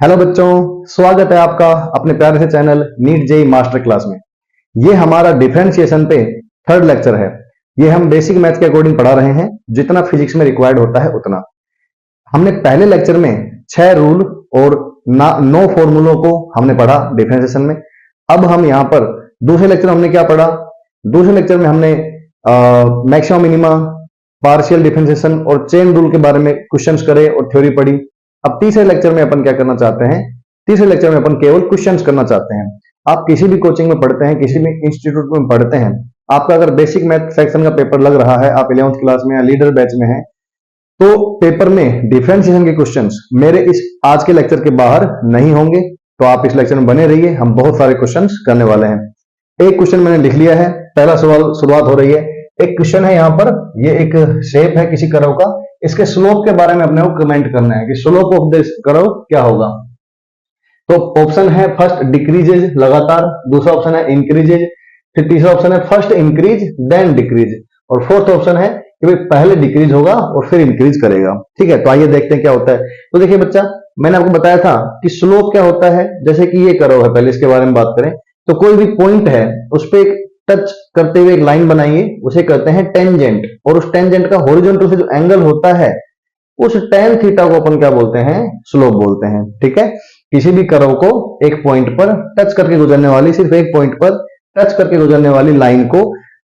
Hello बच्चों, स्वागत है आपका अपने प्यारे से channel NEET JEE master class में। ये हमारा डिफरेंशिएशन पे थर्ड लेक्चर है। ये हम बेसिक मैथ के अकॉर्डिंग पढ़ा रहे हैं, जितना फिजिक्स में रिक्वायर्ड होता है उतना। हमने पहले लेक्चर में 6 रूल और 9 फॉर्मूलों को हमने पढ़ा डिफरेंशिएशन में। अब हम यहाँ पर दूसरे लेक्चर में हमने क्या पढ़ा? दूसरे लेक्चर में हमने मैक्सिमम मिनिमा, पार्शियल डिफरेंशिएशन और चेन रूल के बारे में क्वेश्चंस करे और थ्योरी पढ़ी। अब तीसरे लेक्चर में अपन क्या करना चाहते हैं? तीसरे लेक्चर में अपन केवल क्वेश्चंस करना चाहते हैं। आप किसी भी कोचिंग में पढ़ते हैं, किसी भी इंस्टीट्यूट में पढ़ते हैं, आपका अगर बेसिक मैथ सेक्शन का पेपर लग रहा है, आप 11th क्लास में या लीडर बैच में हैं, तो पेपर में डिफरेंशिएशन के क्वेश्चंस मेरे इस आज के लेक्चर के बाहर नहीं होंगे। तो आप इस लेक्चर में बने रहिए, हम बहुत सारे क्वेश्चंस करने वाले हैं। एक क्वेश्चन मैंने लिख लिया है, पहला सवाल शुरुआत हो रही है। एक क्वेश्चन है यहाँ पर, ये एक शेप है किसी कर्व का, इसके स्लोप के बारे में अपने को कमेंट करना है कि स्लोप ऑफ दिस कर्व क्या होगा। तो ऑप्शन है फर्स्ट डिक्रीजेज, लगातार। दूसरा ऑप्शन है इंक्रीजेज। फिर तीसरा ऑप्शन है फर्स्ट इंक्रीज देन डिक्रीज। और फोर्थ ऑप्शन है कि भाई पहले डिक्रीज होगा और फिर इंक्रीज करेगा। ठीक है, तो आइए देखते हैं क्या होता है। तो देखिए बच्चा, मैंने आपको बताया था कि स्लोप क्या होता है। जैसे कि ये कर्व है, पहले इसके बारे में बात करें तो कोई भी पॉइंट है उस पर टच करते हुए एक लाइन बनाइए, उसे कहते हैं टेंजेंट। और उस टेंजेंट का हॉरिजॉन्टल से जो एंगल होता है, उस tan थीटा को अपन क्या बोलते हैं? स्लोप बोलते हैं। ठीक है, किसी भी कर्व को एक पॉइंट पर टच करके गुजरने वाली, सिर्फ एक पॉइंट पर टच करके गुजरने वाली लाइन को,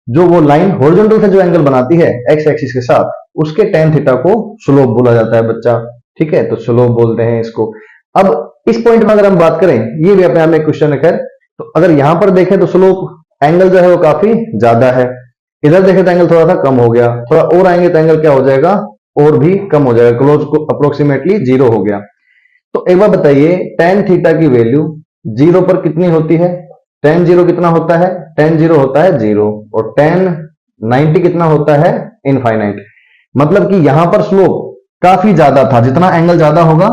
जो वो लाइन हॉरिजॉन्टल से जो एंगल बनाती है एक्स एक्सिस के साथ, उसके tan थीटा को स्लोप बोला जाता है बच्चा। ठीक है, तो स्लोप बोलते हैं इसको। अब इस पॉइंट में अगर हम बात करें, ये भी अपने आप में क्वेश्चन है खैर, तो अगर यहां पर देखें तो स्लोप एंगल जो है वो काफी ज्यादा है। इधर देखें तो एंगल थोड़ा सा कम हो गया, थोड़ा और आएंगे तो एंगल क्या हो जाएगा? और भी कम हो जाएगा, क्लोज को अप्रोक्सीमेटली 0 हो गया। तो एक बार बताइए, tan थीटा की वैल्यू 0 पर कितनी होती है? tan 0 कितना होता है? tan 0 होता है 0। और tan 90 कितना होता है? इनफाइनाइट। मतलब कि यहां पर स्लोप काफी ज्यादा था। जितना एंगल ज्यादा होगा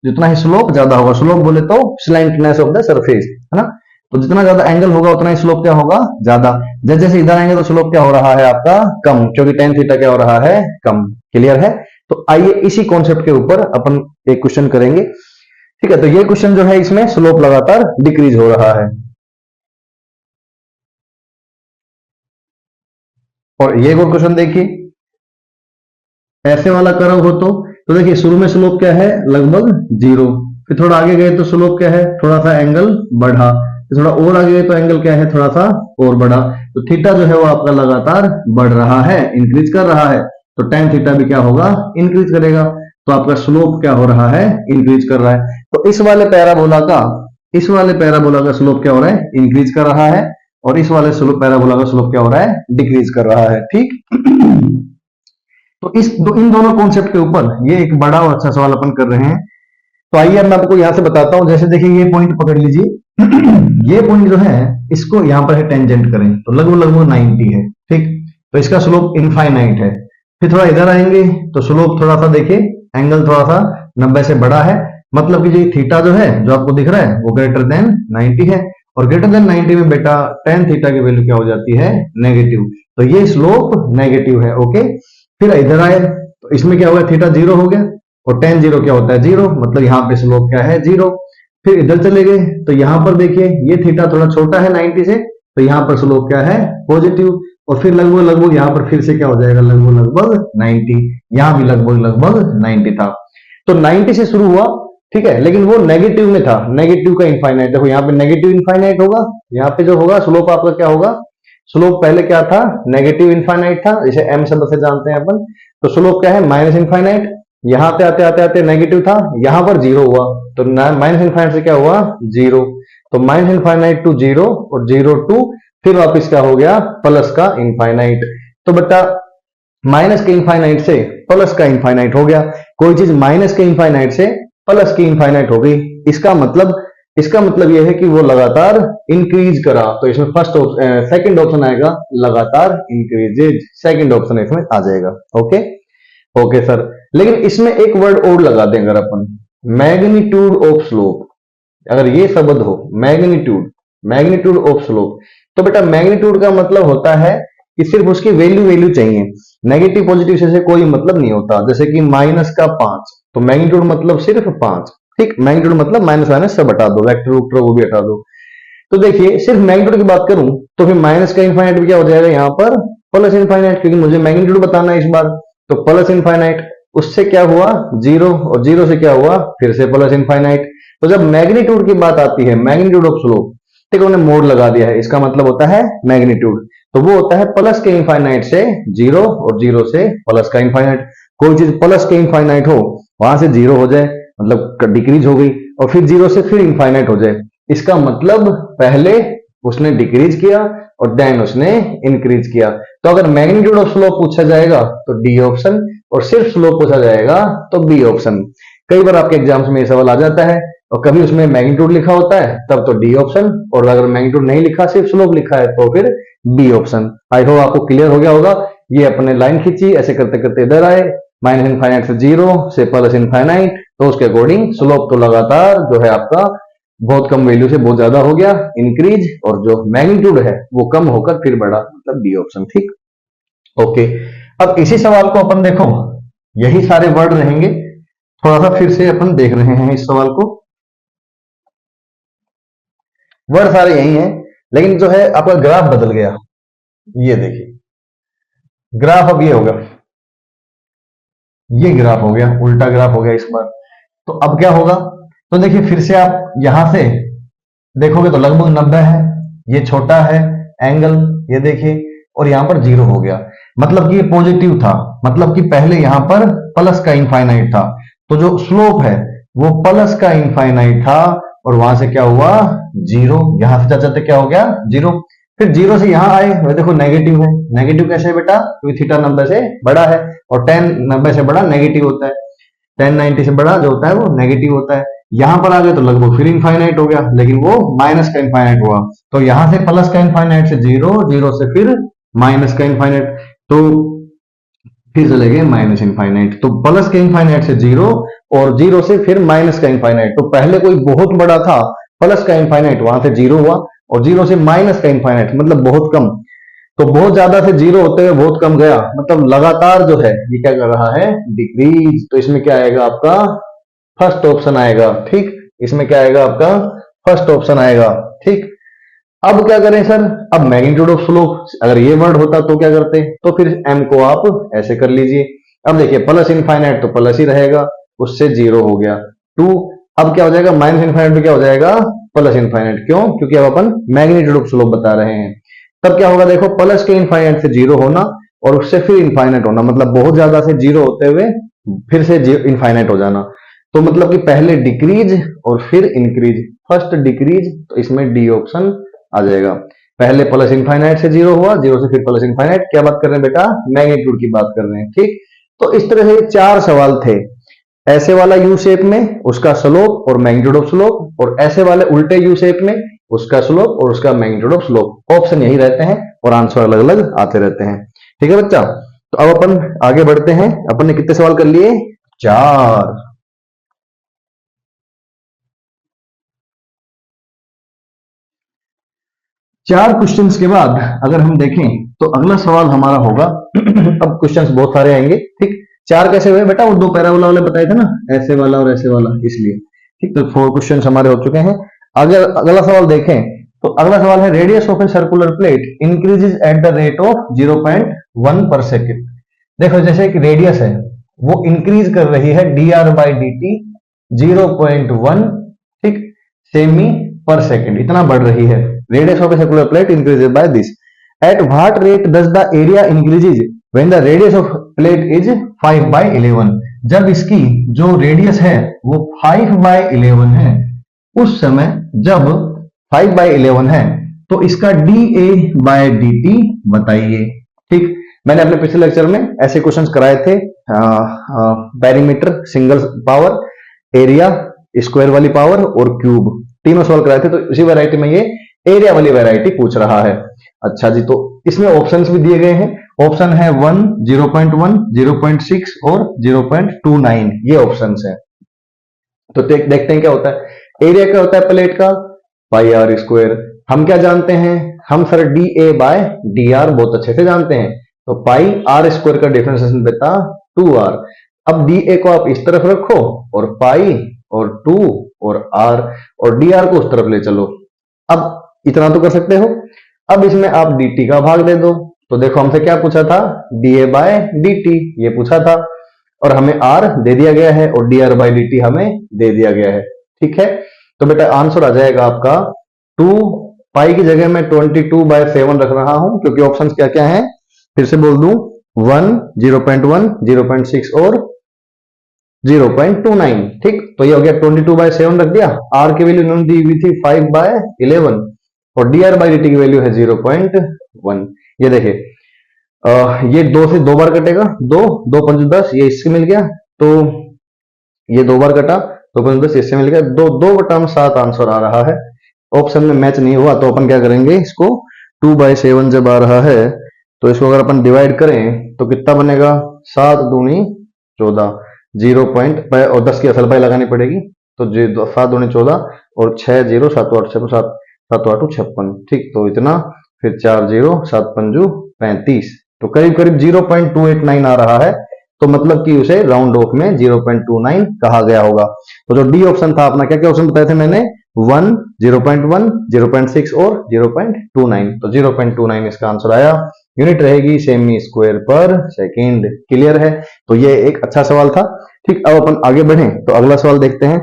जितना ही स्लोप ज्यादा होगा। स्लोप बोले तो स्लैंटनेस ऑफ द सरफेस, है ना। तो जितना ज्यादा एंगल होगा उतना ही स्लोप क्या होगा? ज्यादा। जैसे जैसे इधर आएंगे तो स्लोप क्या हो रहा है आपका? कम, क्योंकि tan थीटा क्या हो रहा है? कम। क्लियर है? तो आइए इसी कॉन्सेप्ट के ऊपर अपन एक क्वेश्चन करेंगे। ठीक है, तो ये क्वेश्चन जो है, इसमें स्लोप लगातार डिक्रीज हो रहा है। और ये एक और क्वेश्चन देखिए, ऐसे वाला कर्व हो तो देखिए शुरू में स्लोप क्या है? लगभग 0। फिर थोड़ा आगे गए तो स्लोप क्या है? थोड़ा सा एंगल बढ़ा। थोड़ा और आगे गए तो एंगल क्या है? थोड़ा सा और बढ़ा। तो थीटा जो है वो आपका लगातार बढ़ रहा है, इंक्रीज कर रहा है। तो tan थीटा भी क्या होगा? इंक्रीज करेगा। तो आपका स्लोप क्या हो रहा है? इंक्रीज कर रहा है। तो इस वाले पैराबोला का स्लोप क्या हो रहा है? इंक्रीज कर रहा है। और इस वाले पैराबोला का स्लोप क्या हो रहा है? डिक्रीज कर रहा है। ठीक तो इन दोनों कॉन्सेप्ट के ऊपर ये एक बड़ा और अच्छा सवाल अपन कर रहे हैं। तो आइए अब मैं आपको यहां से बताता हूं। जैसे देखिए, ये पॉइंट पकड़ लीजिए। ये पॉइंट जो है, इसको यहां पर है टेंजेंट करें तो लगभग 90 है। ठीक, तो इसका स्लोप इनफाइनाइट है। फिर थोड़ा इधर आएंगे तो स्लोप थोड़ा सा देखिए, एंगल थोड़ा सा 90 से बड़ा है। मतलब कि जो थीटा जो है, जो आपको दिख रहा है, वो ग्रेटर देन 90 है। और ग्रेटर देन 90 में बेटा tan थीटा की वैल्यू क्या हो जाती है? नेगेटिव। तो ये स्लोप नेगेटिव है। ओके, फिर इधर आए तो इसमें क्या होगा? थीटा 0 हो गया। और tan 0 क्या होता है? 0। मतलब यहाँ पे स्लोप क्या है? 0। फिर इधर चले गए तो यहां पर देखिए, ये थीटा थोड़ा छोटा है 90 से, तो यहां पर स्लोप क्या है? पॉजिटिव। और फिर लगभग यहां पर फिर से क्या हो जाएगा? लगभग 90। यहां भी लगभग 90 था। तो 90 से शुरू हुआ, ठीक है, लेकिन वो नेगेटिव में था। नेगेटिव का इनफाइनाइट, देखो यहाँ पे नेगेटिव इनफाइनाइट होगा। यहाँ पे जो होगा स्लोप आपका क्या होगा? स्लोप पहले क्या था? नेगेटिव इनफाइनाइट था, जिसे m शब्द से जानते हैं अपन। तो स्लोप क्या है? Minus infinite. यहां पे आते आते आते नेगेटिव था, यहां पर 0 हुआ। तो माइनस इनफाइनाइट से क्या हुआ? 0। तो माइनस इनफाइनाइट टू 0 और 0 टू फिर वापस क्या हो गया? प्लस का इनफाइनाइट। तो बेटा माइनस के इनफाइनाइट से प्लस का इनफाइनाइट हो गया। कोई चीज माइनस के इनफाइनाइट से प्लस की इनफाइनाइट हो गई, इसका मतलब यह है कि वो लगातार इंक्रीज करा। तो इसमें सेकंड ऑप्शन आएगा, लगातार इंक्रीजेज। सेकंड ऑप्शन इसमें आ जाएगा। ओके ओके सर, लेकिन इसमें एक वर्ड और लगा दें अगर अपन, मैग्नीट्यूड ऑफ स्लोप। अगर ये शब्द हो मैग्नीट्यूड ऑफ स्लोप, तो बेटा मैग्नीट्यूड का मतलब होता है कि सिर्फ उसकी वैल्यू चाहिए। नेगेटिव पॉजिटिव से कोई मतलब नहीं होता। जैसे कि -5, तो मैग्नीट्यूड मतलब सिर्फ 5। ठीक, मैग्नीट्यूड मतलब माइनस माइनस सब हटा दो, वेक्टर वेक्टर वो भी हटा दो। तो देखिए सिर्फ मैग्नीट्यूड की बात करूं तो फिर माइनस का इनफाइनाइट भी क्या हो जाएगा यहाँ पर, प्लस इनफाइनाइट, क्योंकि मुझे मैग्नीट्यूड बताना है इस बार। तो प्लस इनफाइनाइट, उससे क्या हुआ जीरो, और जीरो से क्या हुआ फिर से प्लस इनफाइनाइट। तो जब मैग्नीट्यूड की बात आती है, मैग्नीट्यूड ऑफ स्लोप, ठीक, उन्होंने मोड लगा दिया है, इसका मतलब होता है मैग्नीट्यूड। तो वो होता है प्लस के इनफाइनाइट से जीरो और जीरो से प्लस का इनफाइनाइट। कोई चीज प्लस के इनफाइनाइट हो, वहां से जीरो हो जाए मतलब डिक्रीज हो गई, और फिर जीरो से फिर इनफाइनाइट हो जाए, इसका मतलब पहले उसने डिक्रीज किया और देन उसने इंक्रीज किया। तो अगर मैग्नीट्यूड ऑफ स्लोप पूछा जाएगा तो डी ऑप्शन, और सिर्फ स्लोप पूछा जाएगा तो बी ऑप्शन। कई बार आपके एग्जाम्स में ये सवाल आ जाता है, और कभी उसमें मैग्नीट्यूड लिखा होता है तब तो डी ऑप्शन, और अगर मैग्नीट्यूड नहीं लिखा सिर्फ स्लोप लिखा है तो फिर बी ऑप्शन। आई होप आपको क्लियर हो गया होगा। ये अपने लाइन खींची, ऐसे करते करते इधर आए, माइनस इनफाइनाइट से जीरो से प्लस इनफाइनाइट, तो उसके अकॉर्डिंग स्लोप तो लगातार जो है आपका बहुत कम वैल्यू से बहुत ज्यादा हो गया इंक्रीज, और जो मैग्नीट्यूड है वो कम होकर फिर बढ़ा, मतलब बी ऑप्शन। ठीक, ओके। अब इसी सवाल को अपन देखो, यही सारे वर्ड रहेंगे, थोड़ा सा फिर से अपन देख रहे हैं इस सवाल को। वर्ड सारे यही हैं, लेकिन जो है आपका ग्राफ बदल गया। ये देखिए ग्राफ अब ये होगा, ये ग्राफ हो गया, उल्टा ग्राफ हो गया इस बार। तो अब क्या होगा, तो देखिए फिर से आप यहां से देखोगे तो लगभग 90 है, ये छोटा है एंगल, ये देखिए, और यहां पर जीरो हो गया, मतलब कि ये पॉजिटिव था, मतलब कि पहले यहां पर प्लस का इनफाइनाइट था, तो जो स्लोप है वो प्लस का इनफाइनाइट था, और वहां से क्या हुआ जीरो, यहां से जाते क्या हो गया जीरो, फिर जीरो से यहां आए, वो देखो नेगेटिव है। नेगेटिव कैसे है बेटा, क्योंकि थीटा 90 से बड़ा है, और tan 90 से बड़ा नेगेटिव होता है, tan 90 से बड़ा जो होता है वो नेगेटिव होता है। यहां पर आ गए तो लगभग फिर इनफाइनाइट हो गया, लेकिन वो माइनस का इनफाइनाइट हुआ, तो यहां से प्लस का इनफाइनाइट से जीरो, जीरो से फिर माइनस का इनफाइनाइट, तो फिर चले गए माइनस इनफाइनाइट। तो प्लस के इनफाइनाइट से जीरो, और जीरो से फिर माइनस का इनफाइनाइट, तो पहले कोई बहुत बड़ा था प्लस का इनफाइनाइट, वहां से जीरो हुआ, और जीरो से माइनस का इनफाइनाइट मतलब बहुत कम, तो बहुत ज्यादा से जीरो होते हुए बहुत कम गया, मतलब लगातार जो है ये क्या कर रहा है डिक्रीज। तो इसमें क्या आएगा आपका फर्स्ट ऑप्शन आएगा। ठीक, इसमें क्या आएगा आपका फर्स्ट ऑप्शन आएगा। ठीक, अब क्या करें सर, अब मैग्नीट्यूड ऑफ स्लोप, अगर ये वर्ड होता तो क्या करते, तो फिर m को आप ऐसे कर लीजिए। अब देखिए प्लस इनफाइनाइट तो प्लस ही रहेगा, उससे जीरो हो गया 2, अब क्या हो जाएगा माइनस इनफाइनाइट में क्या हो जाएगा प्लस इनफाइनाइट, क्यों, क्योंकि अब अपन मैग्नीट्यूड ऑफ स्लोप बता रहे हैं। तब क्या होगा देखो, प्लस के इनफाइनाइट से जीरो होना और उससे फिर इनफाइनाइट होना, मतलब बहुत ज्यादा से जीरो होते हुए फिर से इनफाइनाइट हो जाना, तो मतलब कि पहले डिक्रीज और फिर इंक्रीज, फर्स्ट डिक्रीज, तो इसमें डी ऑप्शन आ जाएगा। पहले प्लस इनफाइनाइट से जीरो हुआ, जीरो से फिर प्लस इनफाइनाइट, क्या बात कर रहे हैं बेटा, मैग्नीट्यूड की बात कर रहे हैं। ठीक, तो इस तरह से 4 सवाल थे, ऐसे वाला यू शेप में उसका स्लोप और मैग्नीट्यूड ऑफ स्लोप, और ऐसे वाले उल्टे यू शेप में उसका स्लोप और उसका मैग्नीट्यूड ऑफ स्लोप। ऑप्शन यही रहते हैं और आंसर अलग अलग आते रहते हैं। ठीक है बच्चा, तो अब अपन आगे बढ़ते हैं। अपन ने कितने सवाल कर लिए, 4। चार क्वेश्चंस के बाद अगर हम देखें तो अगला सवाल हमारा होगा अब क्वेश्चंस बहुत सारे आएंगे। ठीक, 4 कैसे हुए बेटा, वो 2 पैराबोला वाले बताए थे ना, ऐसे वाला और ऐसे वाला, इसलिए। ठीक, तो 4 क्वेश्चंस हमारे हो चुके हैं। अगर अगला सवाल देखें तो अगला सवाल है radius of a circular plate increases at the rate of 0.1 पर सेकेंड। देखो जैसे एक रेडियस है वो इंक्रीज कर रही है dr/dt 0.1, ठीक, सेमी पर सेकेंड, इतना बढ़ रही है। Radius of a circular plate increases by this, at what rate does the area increases when the radius of plate is 5/11। जब इसकी जो रेडियस है वो 5/11 है, उस समय जब 5/11 है तो इसका dA/dt बताइए। ठीक, मैंने अपने पिछले लेक्चर में ऐसे क्वेश्चंस कराए थे, perimeter, single power, area, square वाली पावर और क्यूब, तीनों सॉल्व कराए थे। तो इसी वैरायटी में ये एरिया वाली वैरायटी पूछ रहा है। अच्छा जी, तो इसमें ऑप्शंस भी दिए गए हैं। ऑप्शन है 1, 0.1, 0.6 और 0.29, ये ऑप्शंस है। तो देखते हैं क्या होता है। एरिया क्या होता है प्लेट का, पाई आर स्क्वायर। हम क्या जानते हैं, हम सर dA/dr बहुत अच्छे से जानते हैं, तो पाई आर स्क्वायर का डिफरेंशिएशन बेटा 2r। अब dA को आप इस तरफ रखो और पाई और 2 और r और dr को उस तरफ ले चलो। अब इतना तो कर सकते हो। अब इसमें आप dt का भाग दे दो। तो देखो हमसे क्या पूछा था, dA बाय dt ये पूछा था, और हमें r दे दिया गया है और dr बाय dt हमें दे दिया गया है। ठीक है, तो बेटा आंसर आ जाएगा आपका 2 पाई की जगह मैं 22/7 रख रहा हूं, क्योंकि ऑप्शन क्या क्या है फिर से बोल दूं, 1, 0.1, 0.6 और 0.29। ठीक, तो ये हो गया 22/7 रख दिया। r की वैल्यू इन्होंने दी हुई थी 5/11 और dr बाई dt की वैल्यू है 0.1। ये देखिए ये 2 से 2 बार कटेगा, 2 2 5 10, ये इससे मिल गया, तो ये 2 बार कटा, 2 5 10 इससे मिल गया, 2/7 आंसर आ रहा है। ऑप्शन में मैच नहीं हुआ तो अपन क्या करेंगे, इसको 2/7 जब आ रहा है तो इसको अगर अपन डिवाइड करें तो कितना बनेगा, 7 दूनी 14, 0 पॉइंट और 10 की असल पाई लगानी पड़ेगी, तो 7 दूनी 14 और 6 0 7 8 7 7 8 56। ठीक, तो इतना, फिर 4 0 7 5 35, तो करीब करीब 0.289 आ रहा है। तो मतलब कि उसे राउंड ऑफ में 0.29 कहा गया होगा। तो जो डी ऑप्शन था अपना, क्या क्या ऑप्शन बताए थे मैंने, 1, 0.1, 0.6 और 0.29, तो 0.29 इसका आंसर आया। यूनिट रहेगी सेमी स्क्वायर पर सेकेंड। क्लियर है, तो ये एक अच्छा सवाल था। ठीक, अब अपन आगे बढ़े तो अगला सवाल देखते हैं।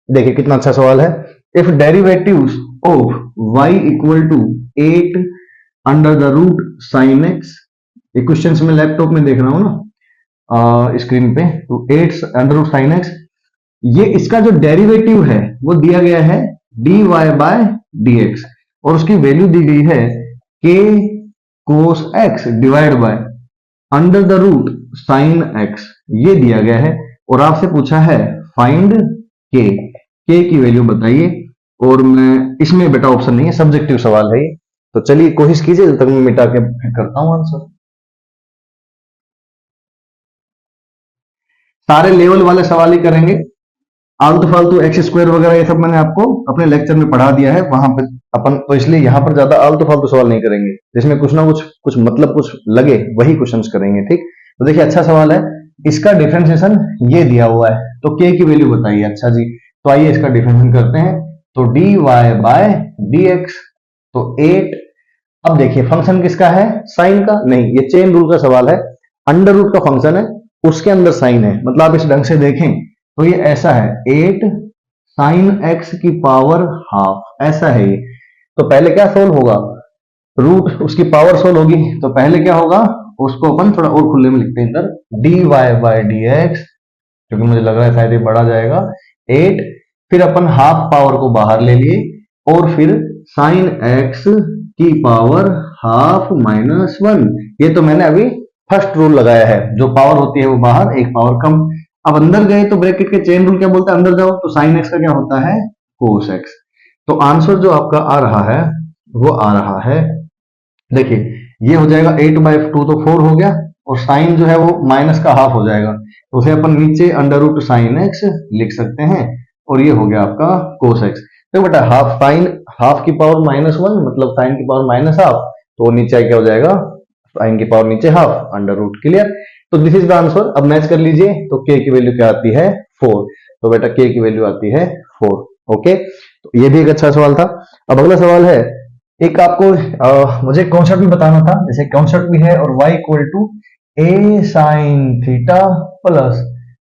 देखिए कितना अच्छा सवाल है। If derivatives of y equal to 8 under the root sine x, ये क्वेश्चन में लैपटॉप में देख रहा हूं ना स्क्रीन पे, तो 8 अंडर रूट साइन एक्स, ये इसका जो डेरिवेटिव है वो दिया गया है dy बाय dx, और उसकी वैल्यू दी गई है k cos x divide by under the root sine x, ये दिया गया है। और आपसे पूछा है फाइंड k की वैल्यू बताइए, और मैं इसमें बेटा ऑप्शन नहीं है, सब्जेक्टिव सवाल है ये। तो चलिए कोशिश कीजिए, जब तक मैं मिटा के करता हूं आंसर। सारे लेवल वाले सवाल ही करेंगे, आलतू फालतू एक्स स्क्वायर वगैरह ये सब मैंने आपको अपने लेक्चर में पढ़ा दिया है वहां पे अपन, तो इसलिए यहां पर ज्यादा आलतू फालतू सवाल नहीं करेंगे, जिसमें कुछ ना कुछ मतलब कुछ लगे वही क्वेश्चंस करेंगे। ठीक, तो देखिए अच्छा सवाल है, इसका डिफरेंशिएशन ये दिया हुआ है, तो k की वैल्यू बताइए। अच्छा जी, तो आइए इसका डिफरेंशिएशन करते हैं। तो dy बाय dx, तो 8, अब देखिए फंक्शन किसका है, साइन का नहीं, ये चेन रूल का सवाल है। अंडर रूट का फंक्शन है, उसके अंदर साइन है, मतलब आप इस ढंग से देखें तो ये ऐसा है 8 साइन x की पावर हाफ, ऐसा है ये। तो पहले क्या सोल्व होगा, रूट उसकी पावर सोल्व होगी, तो पहले क्या होगा, उसको अपन थोड़ा और खुले में लिखते हैं इधर, dy बाय dx, क्योंकि मुझे लग रहा है शायद ये बढ़ा जाएगा 8, फिर अपन हाफ पावर को बाहर ले लिए, और फिर साइन x की पावर हाफ -1, ये तो मैंने अभी फर्स्ट रूल लगाया है, जो पावर होती है वो बाहर, एक पावर कम। अब अंदर गए तो ब्रैकेट के चेन रूल क्या बोलता है, अंदर जाओ तो साइन एक्स का क्या होता है, कोस एक्स। तो आंसर जो आपका आ रहा है वो आ रहा है, देखिए ये हो जाएगा 8/2, तो 4 हो गया, और साइन जो है वो माइनस का हाफ हो जाएगा, तो उसे अपन नीचे अंडर रूट साइन एक्स लिख सकते हैं, और ये हो गया आपका कोस एक्स। तो बेटा हाफ साइन, हाफ की पावर -1 मतलब साइन की पावर -हाफ, तो नीचे क्या हो जाएगा, साइन की पावर नीचे हाफ अंडर रूट। क्लियर, तो दिस इज द आंसर। अब मैच कर लीजिए, तो k की वैल्यू क्या आती है, 4, तो बेटा k की वैल्यू आती है 4। ओके, तो ये भी एक अच्छा सवाल था। अब अगला सवाल है, एक आपको मुझे कॉन्सेप्ट भी बताना था, जैसे कॉन्सेप्ट भी है, और y equal to a sine theta plus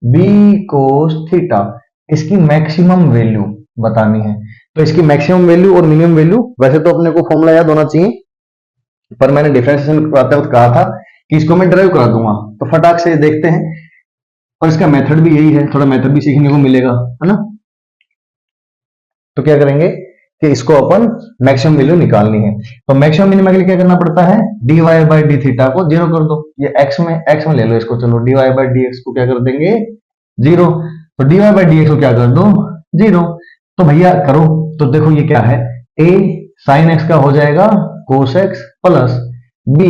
b cos theta, इसकी मैक्सिमम वैल्यू बतानी है। तो इसकी मैक्सिमम वैल्यू और मिनिमम वैल्यू, वैसे तो अपने को फॉर्मूला याद होना चाहिए, पर मैंने डिफरेंशिएशन कराते वक्त कहा था कि इसको मैं ड्राइव करा दूंगा, तो फटाक से देखते हैं, और इसका मेथड भी यही है, थोड़ा मेथड भी सीखने को मिलेगा, है ना। तो क्या करेंगे कि इसको अपन मैक्सिमम वैल्यू निकालनी है, तो मैक्सिमम मिनिमम के लिए क्या करना पड़ता है, dy बाई डी थीटा को 0 कर दो, ये x में ले लो इसको, चलो dy बाई dx को क्या कर देंगे 0, तो dy बाई dx को क्या कर दो 0, तो भैया करो, तो देखो ये क्या है, a sin x का हो जाएगा cos x plus b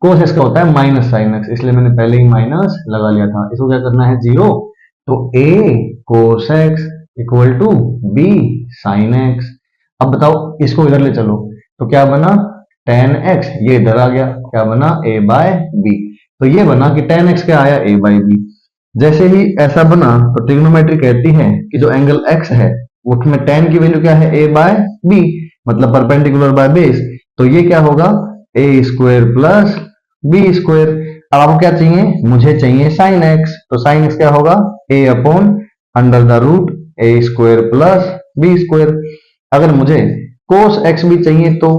cos x का होता है माइनस साइन x, इसलिए मैंने पहले ही माइनस लगा लिया था, इसको क्या करना है 0, तो a cos x equal to b sin x। अब बताओ इसको इधर ले चलो, तो क्या बना tan x, ये इधर आ गया, क्या बना a बाय b, तो ये बना कि tan x क्या आया a बाय b, जैसे ही ऐसा बना तो ट्रिग्नोमेट्री कहती है कि जो एंगल x है उसमें tan की वैल्यू क्या है, a बाय b, मतलब परपेंडिकुलर बाय बेस। तो ये क्या होगा, a square plus B square. अब आपको क्या चाहिए, मुझे चाहिए साइन x, तो साइन x क्या होगा, a upon under the root a square plus B square. अगर मुझे cos x भी चाहिए तो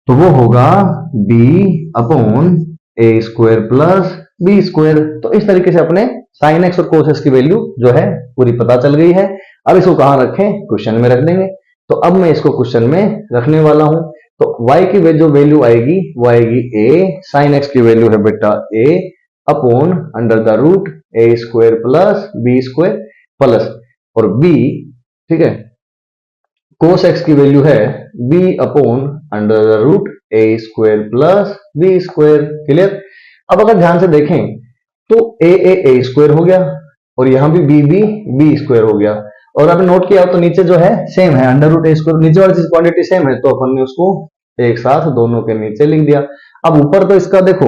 वो होगा b upon a square plus B square. तो इस तरीके से अपने साइन एक्स और कोस एक्स की वैल्यू जो है पूरी पता चल गई है। अब इसको कहां रखें, क्वेश्चन में रख देंगे। तो अब मैं इसको क्वेश्चन में रखने वाला हूं। तो y की जो वैल्यू आएगी वो आएगी a, साइन एक्स की वैल्यू है बेटा a upon under the root a square plus B square plus और b, ठीक है, कोस एक्स की वैल्यू है b upon under the root a square plus B square. Clear. अब अगर ध्यान से देखें तो ए स्क्वायर हो गया और यहां भी बी स्क्वायर हो गया। और आपने नोट किया तो नीचे जो है सेम है, अंडर रूट ए स्क्वायर, नीचे वाली चीज क्वांटिटी सेम है तो अपन ने उसको एक साथ दोनों के नीचे लिख दिया। अब ऊपर तो इसका देखो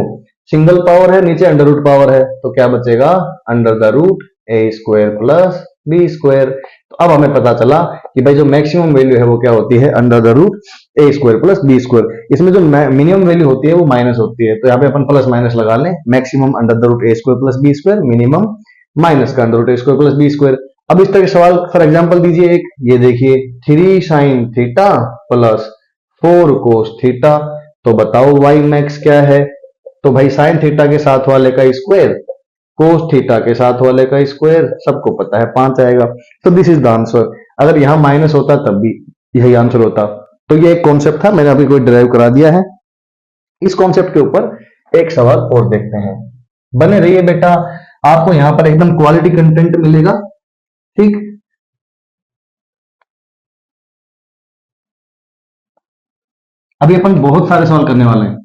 सिंगल पावर है, नीचे अंडर रूट पावर है, तो क्या बचेगा, under the root A square plus B square. तो अब हमें पता चला कि भाई जो मैक्सिमम वैल्यू है वो क्या होती है, under the root A square plus B square. इसमें जो मिनिमम वैल्यू होती है वो माइनस होती है, तो यहाँ पे अपन प्लस माइनस लगा लें, maximum under the root A square plus B square, minimum minus का अंडर रूट ए स्क्वायर प्लस बी स्क्वायर। अब इस तरह के सवाल फॉर एग्जांपल दीजिए एक, ये देखिए 3 sign theta plus 4 cos theta, तो बताओ वाई मैक्स क्या है। तो भाई साइन थीटा के साथ वाले का स्क्वायर, कोस थीटा के साथ वाले का स्क्वायर, सबको पता है 5 आएगा। तो दिस इज द आंसर। अगर यहां माइनस होता तब भी यही आंसर होता। तो ये एक कॉन्सेप्ट था, मैंने अभी कोई डिराइव करा दिया है। इस कॉन्सेप्ट के ऊपर एक सवाल और देखते हैं। बने रहिए बेटा, आपको यहां पर एकदम क्वालिटी कंटेंट मिलेगा। ठीक, अभी अपन बहुत सारे सवाल करने वाले हैं,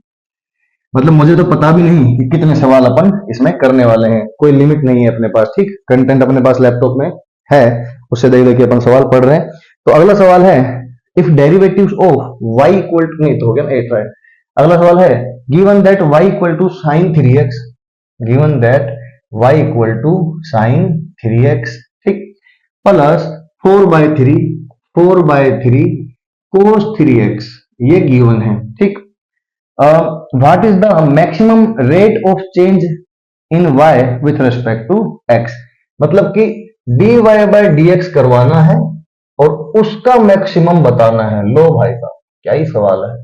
मतलब मुझे तो पता भी नहीं कि कितने सवाल अपन इसमें करने वाले हैं, कोई लिमिट नहीं है अपने पास। ठीक, कंटेंट अपने पास लैपटॉप में है, उससे देख देखिए अपन सवाल पढ़ रहे हैं। तो अगला सवाल है, if derivatives of y equal to, नहीं तो हो गया ना, एट राइट। अगला सवाल है, given that y equal to sine 3x, given that y equal to sine 3x, ठीक, प्लस 4/3 4/3 cos 3x, ये गिवन है। ठीक, what is the maximum rate of change in y with respect to x, मतलब कि dy by dx करवाना है और उसका मैक्सिमम बताना है। लो भाई साहब, क्या ही सवाल है।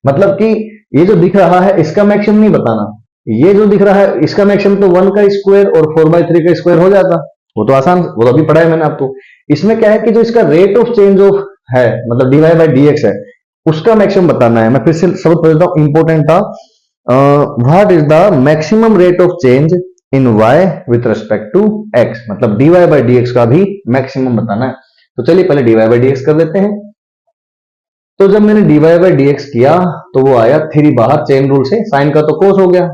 मतलब कि ये जो दिख रहा है इसका मैक्सिमम नहीं बताना, ये जो दिख रहा है इसका मैक्सिमम तो 1 का स्क्वायर और 4/3 का स्क्वायर हो जाता, वो तो आसान, वो तो अभी पढ़ा है मैंने आपको। इसमें क्या है कि जो इसका रेट ऑफ चेंज ऑफ है, मतलब dy बाय dx है, उसका मैक्सिमम बताना है। मैं फिर से शब्द पढ़ देता हूं, इंपॉर्टेंट था। What is the maximum rate of change in y with respect to x, मतलब dy बाय dx का भी मैक्सिमम बताना है। तो चलिए पहले dy बाय dx कर लेते हैं। तो जब मैंने dy बाय dx किया तो वो आया 3 बाहर, चेन रूल से साइन का तो कोस हो गया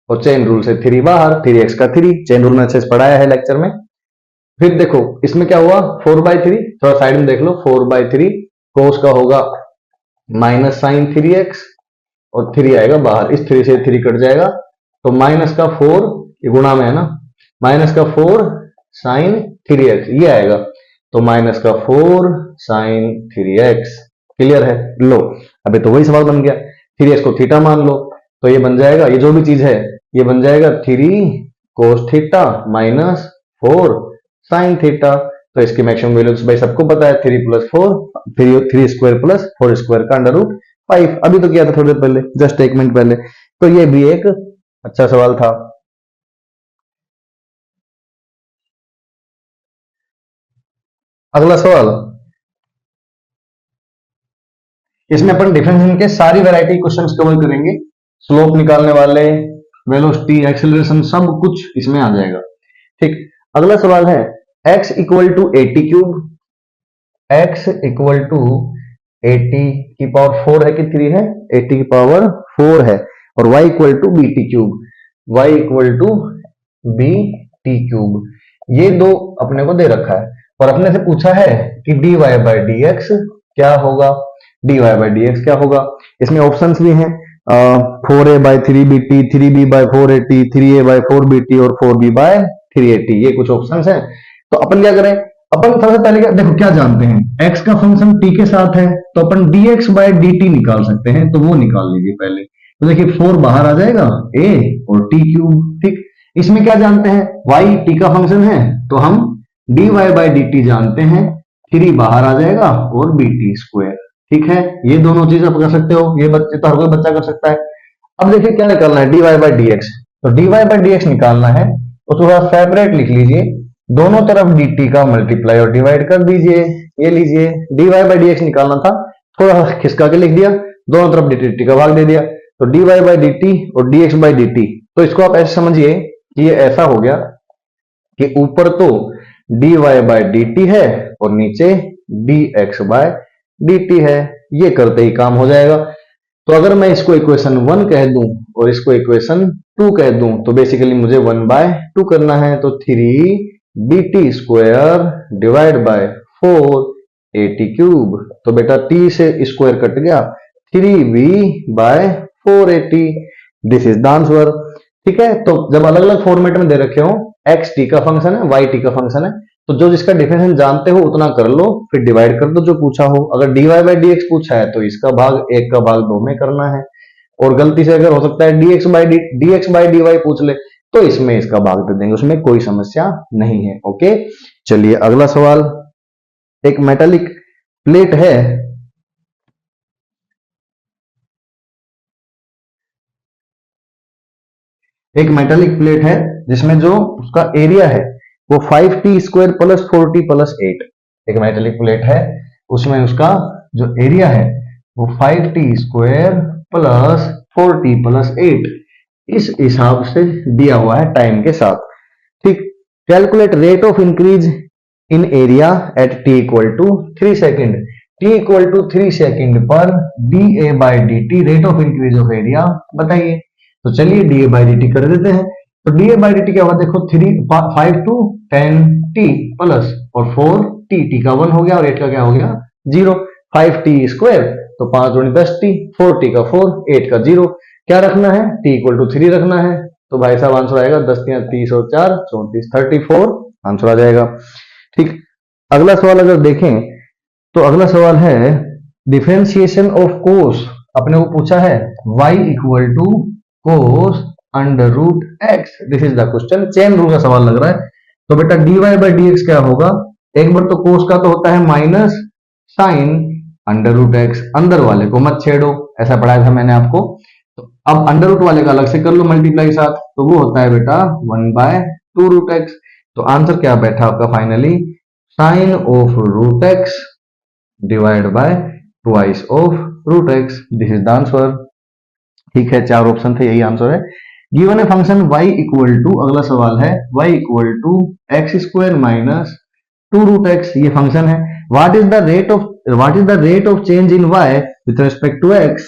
और चेन रूल से 3 बाहर, 3x का 3, चेन रूल में अच्छे से पढ़ाया है लेक्चर में। फिर देखो इसमें क्या हुआ, 4/3, थोड़ा साइड में देख लो, 4/3 कोस का होगा माइनस साइन 3x और 3 आएगा बाहर, इस 3 से 3 कट जाएगा, तो माइनस का 4, ये गुणा में है ना, माइनस का 4 साइन 3x ये आएगा, तो माइनस का 4 साइन 3x। क्लियर है। लो अबे तो वही सवाल बन गया, 3x को थीटा मान लो, तो ये बन जाएगा, ये जो भी चीज है ये बन जाएगा 3 cos theta minus 4 sine theta. तो इसकी मैक्सिमम वैल्यू भाई सबको पता है, 3 + 4, 3 स्क्वायर प्लस 4 स्क्वायर का अंडर रूट 5। अभी तो किया था थोड़ी देर पहले, जस्ट 1 मिनट पहले। तो ये भी एक अच्छा सवाल था। अगला सवाल, इसमें अपन डिफरेंशिएशन के सारी वैरायटी क्वेश्चंस कवर करेंगे, स्लोप निकालने वाले, वेलोसिटी, एक्सेलरेशन, सब कुछ इसमें आ जाएगा। ठीक, अगला सवाल है, x equal to 80 cube, x equal to 80 की पावर 4 है कि 3 है, 80 की पावर 4 है, और y equal to bt cube, y equal to bt cube, ये दो अपने को दे रखा है और अपने से पूछा है कि dy बाय dx क्या होगा, dy बाय dx क्या होगा। इसमें ऑप्शंस भी हैं, 4a/3bt, 3b/4at, 3a/4bt और 4b/3at, ये कुछ ऑप्शंस हैं। तो अपन क्या करें, अपन सबसे पहले क्या, देखो क्या जानते हैं, x का फंक्शन t के साथ है तो अपन dx/dt निकाल सकते हैं, तो वो निकाल लीजिए पहले। तो देखिए 4 बाहर आ जाएगा a और t क्यूब, ठीक। इसमें क्या जानते हैं, y t का फंक्शन है तो हम dy/dt जानते हैं, 3 बाहर आ जाएगा और bt स्क्वायर, ठीक है। ये दोनों चीज आप कर सकते हो, ये बच्चे तो हर कोई बच्चा कर सकता है। अब देखिए क्या निकालना है, dy/dx। तो dy/dx निकालना है तो थोड़ा सेपरेट लिख लीजिए, दोनों तरफ dt का मल्टीप्लाई और डिवाइड कर दीजिए। ये लीजिए dy/dx निकालना था, थोड़ा खिसका के लिख दिया, दोनों तरफ dt का भाग दे दिया, तो dy/dt और dx/dt। तो इसको आप ऐसे समझिए कि ये ऐसा हो गया कि ऊपर तो dy/dt है और नीचे dx/dt है, ये करते ही काम हो जाएगा। तो अगर मैं इसको इक्वेशन 1 कह दूं और इसको इक्वेशन 2 कह दूं तो बेसिकली मुझे 1/2 करना है, तो 3bt square divide by 4at cube. तो बेटा t से स्क्वायर कट गया, 3b/4at, this is the answer, ठीक है। तो जब अलग अलग फॉर्मेट में दे रखे हो, x t का फंक्शन है, y t का फंक्शन है, तो जो जिसका डिफरेंशियल जानते हो उतना कर लो, फिर डिवाइड कर दो जो पूछा हो। अगर dy/dx पूछा है तो इसका भाग 1 का भाग 2 में करना है, और गलती से अगर हो सकता है dx/dy पूछ ले तो इसमें इसका भाग दे देंगे, उसमें कोई समस्या नहीं है। ओके, चलिए अगला सवाल। एक मेटालिक प्लेट है, एक मेटालिक प्लेट है जिसमें जो उसका एरिया है वो 5t square plus 4t plus 8। एक मेटालिक प्लेट है, उसमें उसका जो एरिया है वो 5t square plus 4t plus 8 इस हिसाब से दिया हुआ है टाइम के साथ, ठीक। Calculate rate of increase in area at t equal to 3 second. t equal to 3 second पर da/dt rate of increase of area बताइए। तो चलिए da/dt कर देते हैं। तो da/dt क्या होगा, देखो 5 to 10t प्लस और 4t, t का 1 हो गया और 8 का क्या हो गया 0, 5t स्क्वायर, तो 5 दूनी 10t, 4t का 4, 8 का 0, क्या रखना है, t इक्वल टू 3 रखना है। तो भाई साहब आंसर आएगा 10 × 30 और 4 34, 34 आंसर आ जाएगा, ठीक। अगला सवाल अगर देखें तो अगला सवाल है डिफरेंशिएशन ऑफ कोस। अपने को पूछा है y equal to cos under root x, this is the question. Chain rule का सवाल लग रहा है। तो बेटा dy/dx क्या होगा, एक बार तो कोस का तो होता है minus sine under root x, अंदर वाले को मत छेड़ो, ऐसा पढ़ाया था मैंने आपको। तो अब अंडर रूट वाले का अलग से कर लो मल्टीप्लाई साथ, तो वो होता है बेटा 1/2 रूट x। तो आंसर क्या बैठा आपका finally, sine of root x divide by twice of root x, this is the answer, ठीक है। 4 ऑप्शन थे, यही आंसर है। Given a function y equal to, अगला सवाल है y equal to x square minus 2 root x, ये function है। What is the rate of change in y with respect to x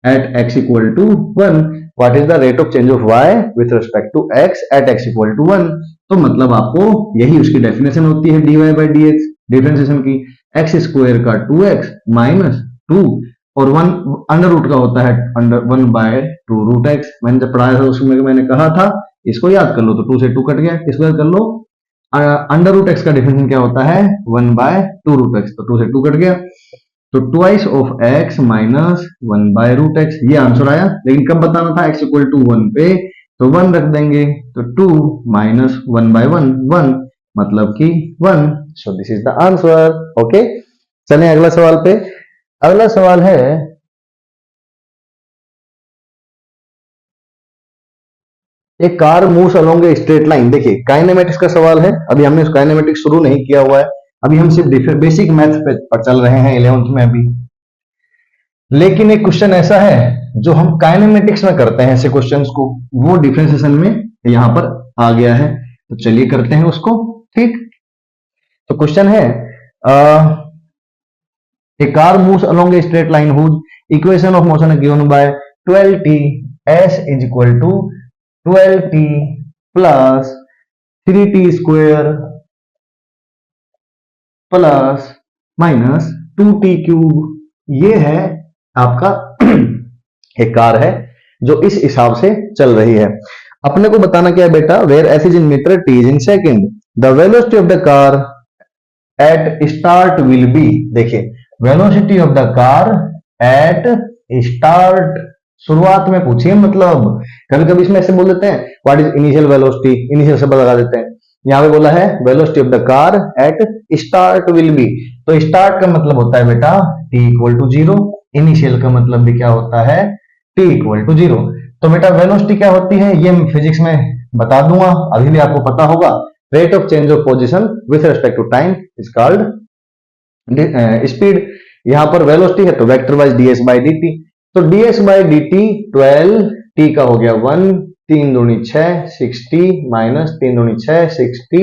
at x equal to 1। What is the rate of change of y with respect to x at x equal to 1। तो मतलब आपको यही उसकी definition होती है dy/dx, differentiation की, x square का 2x minus 2 और 1 अंडर रूट का होता है अंडर 1/2 रूट x। मैंने जब पढ़ाया था उसमें मैंने कहा था इसको याद कर लो, तो 2 से 2 कट गया, इसको याद कर लो, अंडर रूट x का डिफरेंशिएशन क्या होता है 1/2 रूट x, तो 2 से 2 कट गया, तो ट्वाइस ऑफ x माइनस 1/रूट x, ये आंसर आया। लेकिन कब बताना था, x इक्वल टू 1 पे, तो 1 रख देंगे, तो 2 माइनस 1/1 1, मतलब कि 1, so this is the answer. Okay, चलें अगला सवाल पे। अगला सवाल है एक car moves along a straight line. देखिए काइनेमेटिक्स का सवाल है, अभी हमने काइनेमेटिक्स शुरू नहीं किया हुआ है, अभी हम सिर्फ बेसिक मैथ पे चल रहे हैं 11th में अभी। लेकिन एक क्वेश्चन ऐसा है जो हम काइनेमेटिक्स में करते हैं ऐसे क्वेश्चंस को, वो डिफरेंशिएशन में यहां पर आ गया है, तो चलिए करते हैं उसको, ठीक। तो क्वेश्चन है a car moves along a straight line whose equation of motion is given by 12t, s is equal to 12t plus 3t square plus minus 2t cube. ये है आपका एक कार है जो इस हिसाब से चल रही है। अपने को बताना क्या है बेटा, where S is in meter, T is in second, the velocity of the car at start will be. देखिए, velocity of the car at start, शुरुआत में पूछिए, मतलब कभी कभी इसमें ऐसे बोल देते हैं what is initial velocity, initial से लगा देते हैं। यहां पे बोला है velocity of the car at start will be, तो स्टार्ट का मतलब होता है बेटा t equal to zero, initial का मतलब भी क्या होता है, t इक्वल टू जीरो। तो बेटा वेलोसिटी क्या होती है ये मैं फिजिक्स में बता दूंगा, अभी भी आपको पता होगा। Rate of change of position with respect to time is called speed. यहां पर वेलोसिटी है तो vector wise ds by D T, तो ds by D T 12, t का हो गया 1, 3 दूनी 6 60 माइनस 3 दूनी 6 60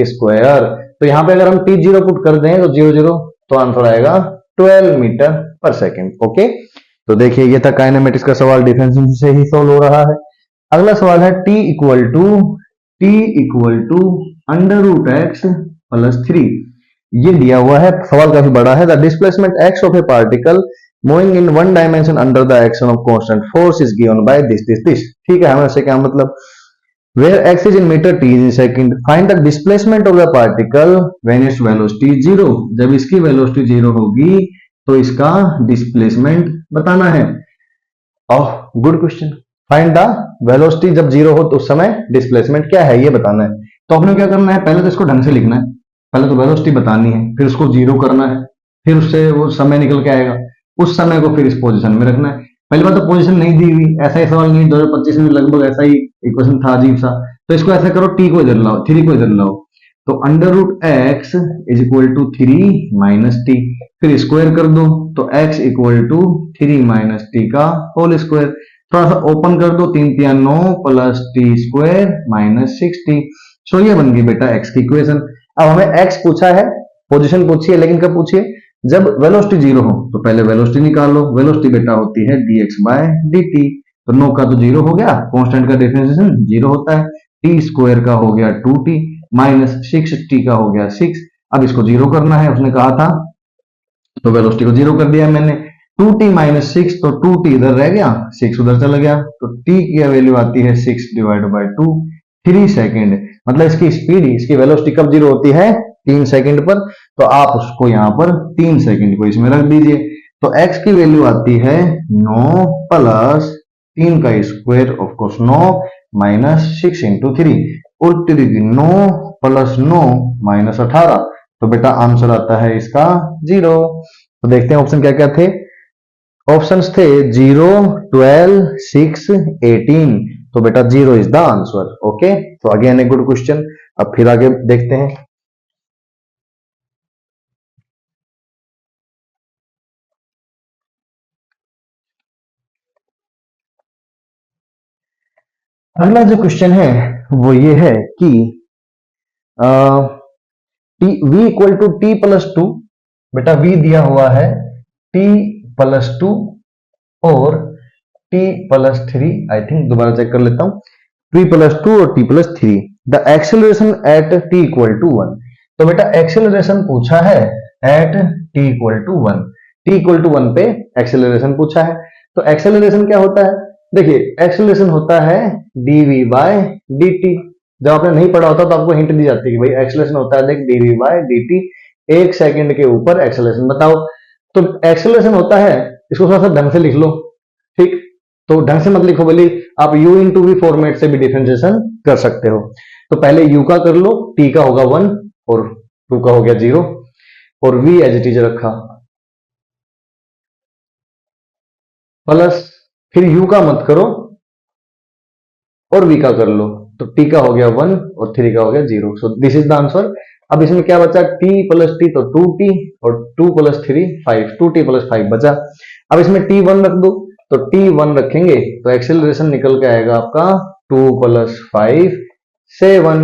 स्क्वायर। तो यहां पे अगर हम t जीरो पुट कर दें तो 0 तो आंसर आएगा 12 मीटर पर सेकेंड। ओके, तो देखिए ये था काइनेमेटिक्स का सवाल, डिफरेंशिएशन से ही सॉल्व हो रहा है। अगला सवाल है t equal to under root x plus 3। ये दिया हुआ है, सवाल काफी बड़ा है। The displacement x of a particle moving in one dimension under the action of constant force is given by this. ठीक है, हमें से क्या मतलब, where x is in meter, t is in second, find the displacement of the particle when its velocity is 0। जब इसकी velocity 0 होगी तो इसका डिस्प्लेसमेंट बताना है। Good question, find the velocity जब 0 हो तो उस समय डिस्प्लेसमेंट क्या है ये बताना है। तो अपने क्या करना है, पहले तो इसको ढंग से लिखना है, पहले तो वेलोसिटी बतानी है, फिर उसको 0 करना है, फिर उससे वो समय निकल के आएगा, उस समय को फिर इस पोजीशन में रखना है। पहली बात तो पोजीशन नहीं दी हुई, ऐसा ही सवाल नहीं, 2025 में लगभग ऐसा ही इक्वेशन था अजीब सा। तो इसको ऐसा करो, t को इधर लाओ, 3 को इधर लाओ, तो under root x is equal to 3 minus T, फिर स्क्वायर कर दो तो x equal to 3 minus T का होल स्क्वायर, थोड़ा सा ओपन कर दो, 3 3 9 plus T square minus 60। So ये बन गई बेटा x की इक्वेशन। अब हमें x पूछा है, पोजीशन पूछी है, लेकिन कब पूछिए, जब वेलोसिटी 0 हो। तो पहले वेलोसिटी निकालो, वेलोसिटी बेटा होती है dx बाय dt, तो 9 का तो 0 हो गया, कांस्टेंट का डिफरेंशिएशन 0 होता है, t स्क्वायर का हो गया 2t माइनस 6t का हो गया 6। अब इसको 0 करना है, उसने कहा था, तो वेलोसिटी को 0 कर दिया मैंने, 2t माइनस 6, तो 2t इधर रह गया, 6 उधर चला गया, तो t की वैल्यू आती है 6 डिवाइड बाय 2, 3 सेकेंड। मतलब इसकी स्पीड, इसकी वेलोसिटी कब 0 होती है, 3 सेकंड पर, तो आप उसको यहां पर 3 सेकंड को इसमें रख दीजिए। तो x की वैल्यू आती है 9 प्लस 3 का square, of course 9 minus 6 into 3, उल्टी दिखी 9 प्लस 9 माइनस 18, तो बेटा आंसर आता है इसका 0। तो देखते हैं ऑप्शन क्या क्या थे। ऑप्शंस थे 0, 12, 6, 18, तो बेटा 0 इज द आंसर। ओके, तो अगेन ए गुड क्वेश्चन। अब फिर आगे देखते हैं। अगला जो क्वेश्चन है वो ये है कि v equal to T plus 2, बेटा v दिया हुआ है t प्लस 2 और t प्लस 3, आई थिंक दोबारा चेक कर लेता हूं, t प्लस 2 और t plus 3, the acceleration at t equal to 1। तो बेटा एक्सेलरेशन पूछा है at t equal to 1, t equal to 1 पे एक्सेलरेशन पूछा है। तो एक्सेलरेशन क्या होता है, देखिए एक्सेलरेशन होता है dv बाय dt। जब आपने नहीं पढ़ा होता तो आपको हिंट दी जाती है कि भाई एक्सेलरेशन होता है, देख dv बाय dt, 1 सेकंड के ऊपर एक्सेलरेशन बताओ। तो एक्सेलरेशन होता है, इसको थोड़ा सा ढंग से लिख लो, ठीक, तो ढंग से मत लिखो, बोली आप u इंटू वी फॉर्मेट से भी डिफरेंशिएशन कर सकते हो। तो पहले u का कर लो, t का होगा 1 और 2 का हो गया 0, और v एज इट इज रखा, प्लस फिर u का मत करो और v का कर लो, तो t का हो गया 1 और 3 का हो गया 0। So this is the answer. अब इसमें क्या बचा, t प्लस टी, तो 2t और 2 प्लस 3 5, 2t प्लस 5 बचा। अब इसमें t1 रख दो, तो t1 रखेंगे तो एक्सेलरेशन निकल के आएगा आपका 2 प्लस 5 7।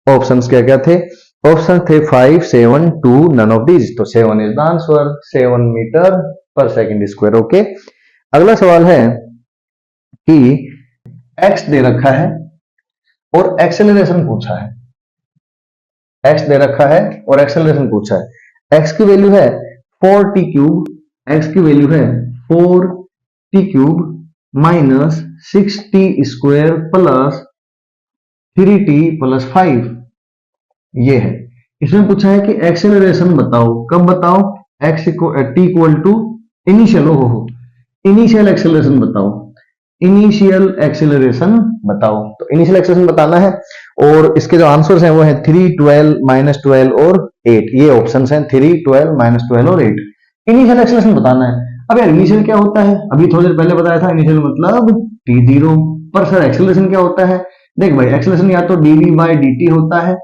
ऑप्शंस क्या क्या थे, ऑप्शन थे 5 7 2, नन ऑफ दीज, तो 7 इज द आंसर, 7 मीटर पर सेकेंड स्क्वायर। ओके, अगला सवाल है कि x दे रखा है और एक्सेलरेशन पूछा है, x दे रखा है और एक्सेलरेशन पूछा है। x की वैल्यू है 4t क्यूब, x की वैल्यू है 4t cube minus 6t² plus 3t plus 5, ये है। इसमें पूछा है कि एक्सेलरेशन बताओ, कब बताओ, x T equal to initial, हो इनिशियल एक्सेलरेशन बताओ, इनिशियल एक्सेलरेशन बताओ। तो इनिशियल एक्सेलरेशन बताना है और इसके जो आंसर्स हैं वो है 3, 12, -12 और 8। ये ऑप्शंस हैं 3, 12, -12 और 8। इनिशियल एक्सेलरेशन बताना है। अब यार इनिशियल क्या होता है, अभी थोड़ी देर पहले बताया था, इनिशियल मतलब t0। पर सर एक्सेलरेशन क्या होता है, देख भाई एक्सेलरेशन या तो dv/dt होता है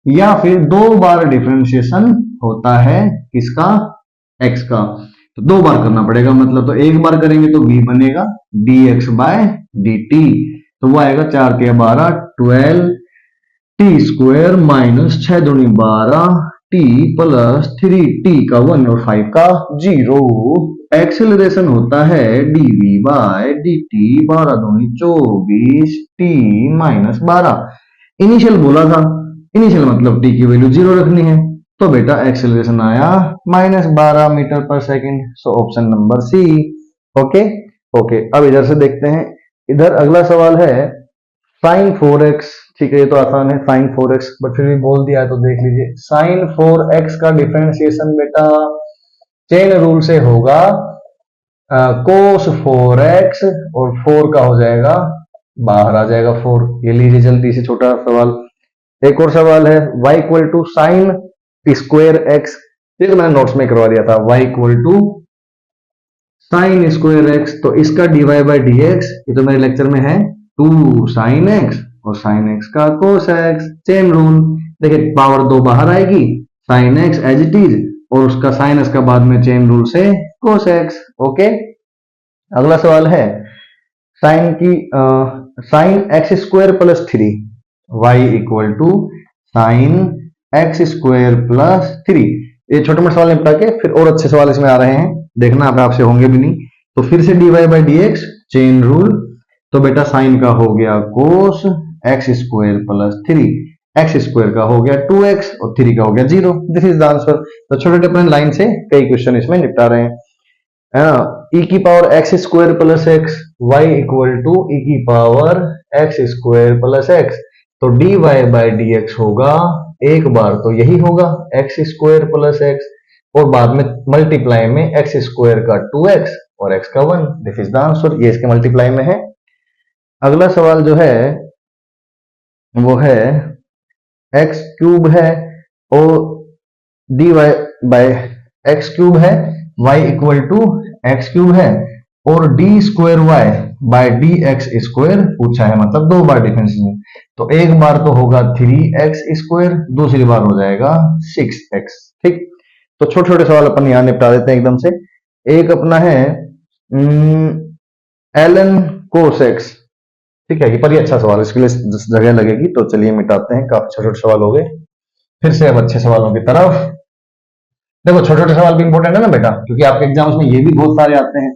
या फिर 2 बार डिफरेंशिएशन होता है किसका, x का। तो 2 बार करना पड़ेगा, मतलब तो एक बार करेंगे तो v बनेगा dx/dt, तो वो आएगा 4 के 12, 12t² माइनस 6 दूनी 12 t प्लस 3t का 1 और 5 का 0। एक्सेलरेशन होता है dv/dt, 12 दूनी 24 t माइनस 12। इनिशियल बोला था, इनिशियल मतलब t की वैल्यू 0 रखनी है, तो बेटा एक्सेलरेशन आया -12 मीटर पर second. So option number C. Okay okay, अब इधर से देखते हैं। इधर अगला सवाल है sin 4x। ठीक है, ये तो आसान है sin 4x, बट फिर भी बोल दिया है तो देख लीजिए। sin 4x का डिफरेंशिएशन बेटा चेन रूल से होगा cos 4x, और 4 का हो जाएगा, बाहर आ जाएगा 4। ये लीजिए जल्दी से छोटा सवाल। एक और सवाल है y equal to sine square x, ये तो मैंने नोट्स में करवा दिया था। y equal to sine square x, तो इसका dy/dx, ये तो मेरे लेक्चर में है 2 sin x और sin x का cos x। चेन रूल, देखिए पावर 2 बाहर आएगी, sin x as it is, और उसका sin x का बाद में चेन रूल से cos x। ओके, अगला सवाल है साइन की sine x² plus 3, y equal to sine x² plus 3। ये छोटे मोटे सवाल निपटा के फिर और अच्छे सवाल इसमें आ रहे हैं, देखना आपसे होंगे भी नहीं। तो फिर से dy/dx चेन रूल, तो बेटा साइन का हो गया cos x² प्लस 3, x² का हो गया 2x और 3 का हो गया 0। This is the answer. तो छोटे छोटे अपन लाइन से कई क्वेश्चन इसमें निपटा रहे हैं, है ना। e की power x² plus x, y equal to e की पावर x² प्लस x, तो dy/dx होगा, एक बार तो यही होगा x² प्लस x, और बाद में मल्टीप्लाई में x² का 2x और x का 1। दिस इज द आंसर, ये इसके मल्टीप्लाई में है। अगला सवाल जो है वो है x³ है और dy/x³ है, y इक्वल टू x³ है, और d²y/dx² पूछा है, मतलब 2 बार डिफरेंशिएशन। तो एक बार तो होगा 3x², दूसरी बार हो जाएगा 6x। ठीक, तो छोटे छोटे सवाल अपन यहां निपटा देते हैं एकदम से। एक अपना है ln cos x। ठीक है, पर ये अच्छा सवाल, इसके लिए जगह लगेगी, तो चलिए मिटाते हैं। काफी छोटे छोटे सवाल हो गए, फिर से अब अच्छे सवालों की तरफ। देखो छोटे छोटे सवाल भी इंपॉर्टेंट है ना बेटा, क्योंकि आपके एग्जाम्स में ये भी बहुत सारे आते हैं।